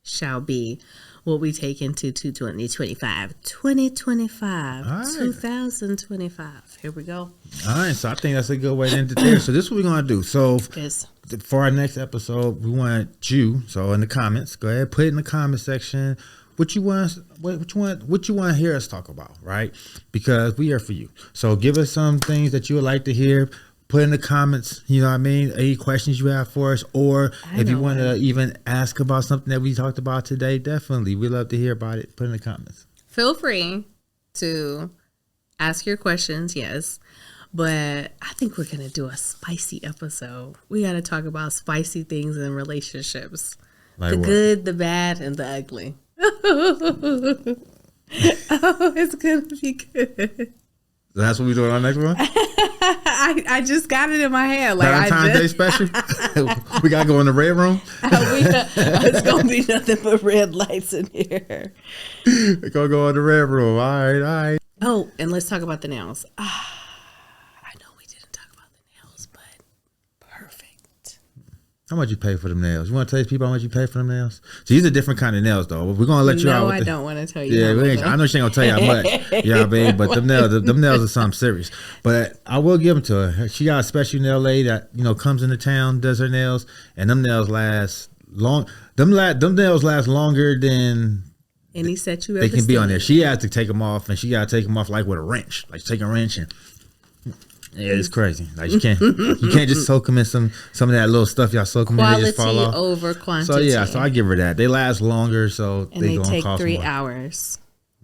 Speaker 3: shall be what we take into 2025. 2025. Here we go.
Speaker 4: All right, so I think that's a good way to end it there. So this is what we're going to do. So for our next episode, we want you, so in the comments, go ahead, put it in the comment section what you want to hear us talk about, right? Because we are for you. So give us some things that you would like to hear. Put in the comments, you know what I mean, any questions you have for us, or if you want to even ask about something that we talked about today, definitely. We'd love to hear about it. Put in the comments.
Speaker 3: Feel free to ask your questions, yes. But I think we're going to do a spicy episode. We got to talk about spicy things in relationships. Like the good, the bad, and the ugly. Oh, it's going to be good.
Speaker 4: So that's what we're doing on the next one?
Speaker 3: I just got it in my head. Like
Speaker 4: Valentine's Day special? We got to go in the red room?
Speaker 3: It's going to be nothing but red lights in here.
Speaker 4: We're going to go in the red room. All right.
Speaker 3: Oh, and let's talk about the nails. I know we didn't talk about the nails, but perfect.
Speaker 4: How much you pay for them nails? You want to tell these people how much you pay for them nails? So these are different kind of nails, though. We're going to let you out.
Speaker 3: No, I don't want to tell you.
Speaker 4: Yeah, I know she ain't going to tell you how much. You know what I mean? But them nails are something serious. But I will give them to her. She got a special nail lady that, you know, comes into town, does her nails, and them nails last long. Them nails last longer than
Speaker 3: any set you ever
Speaker 4: they can be
Speaker 3: seen.
Speaker 4: on there. She has to take them off, and she got to take them off like with a wrench. Like take a wrench and... Yeah, it's crazy. Like you can't just soak them in some of that little stuff y'all soak them in. They just fall off.
Speaker 3: Quality over quantity.
Speaker 4: So I give her that. They last longer, so
Speaker 3: and they
Speaker 4: gonna
Speaker 3: take
Speaker 4: cost
Speaker 3: 3
Speaker 4: more.
Speaker 3: hours.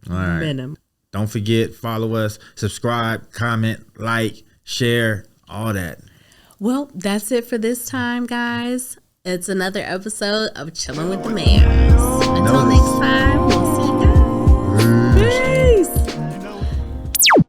Speaker 4: All right.
Speaker 3: Minimum.
Speaker 4: Don't forget, follow us, subscribe, comment, like, share, all that.
Speaker 3: Well, that's it for this time, guys. It's another episode of Chillin' with the Mayos. Until next time.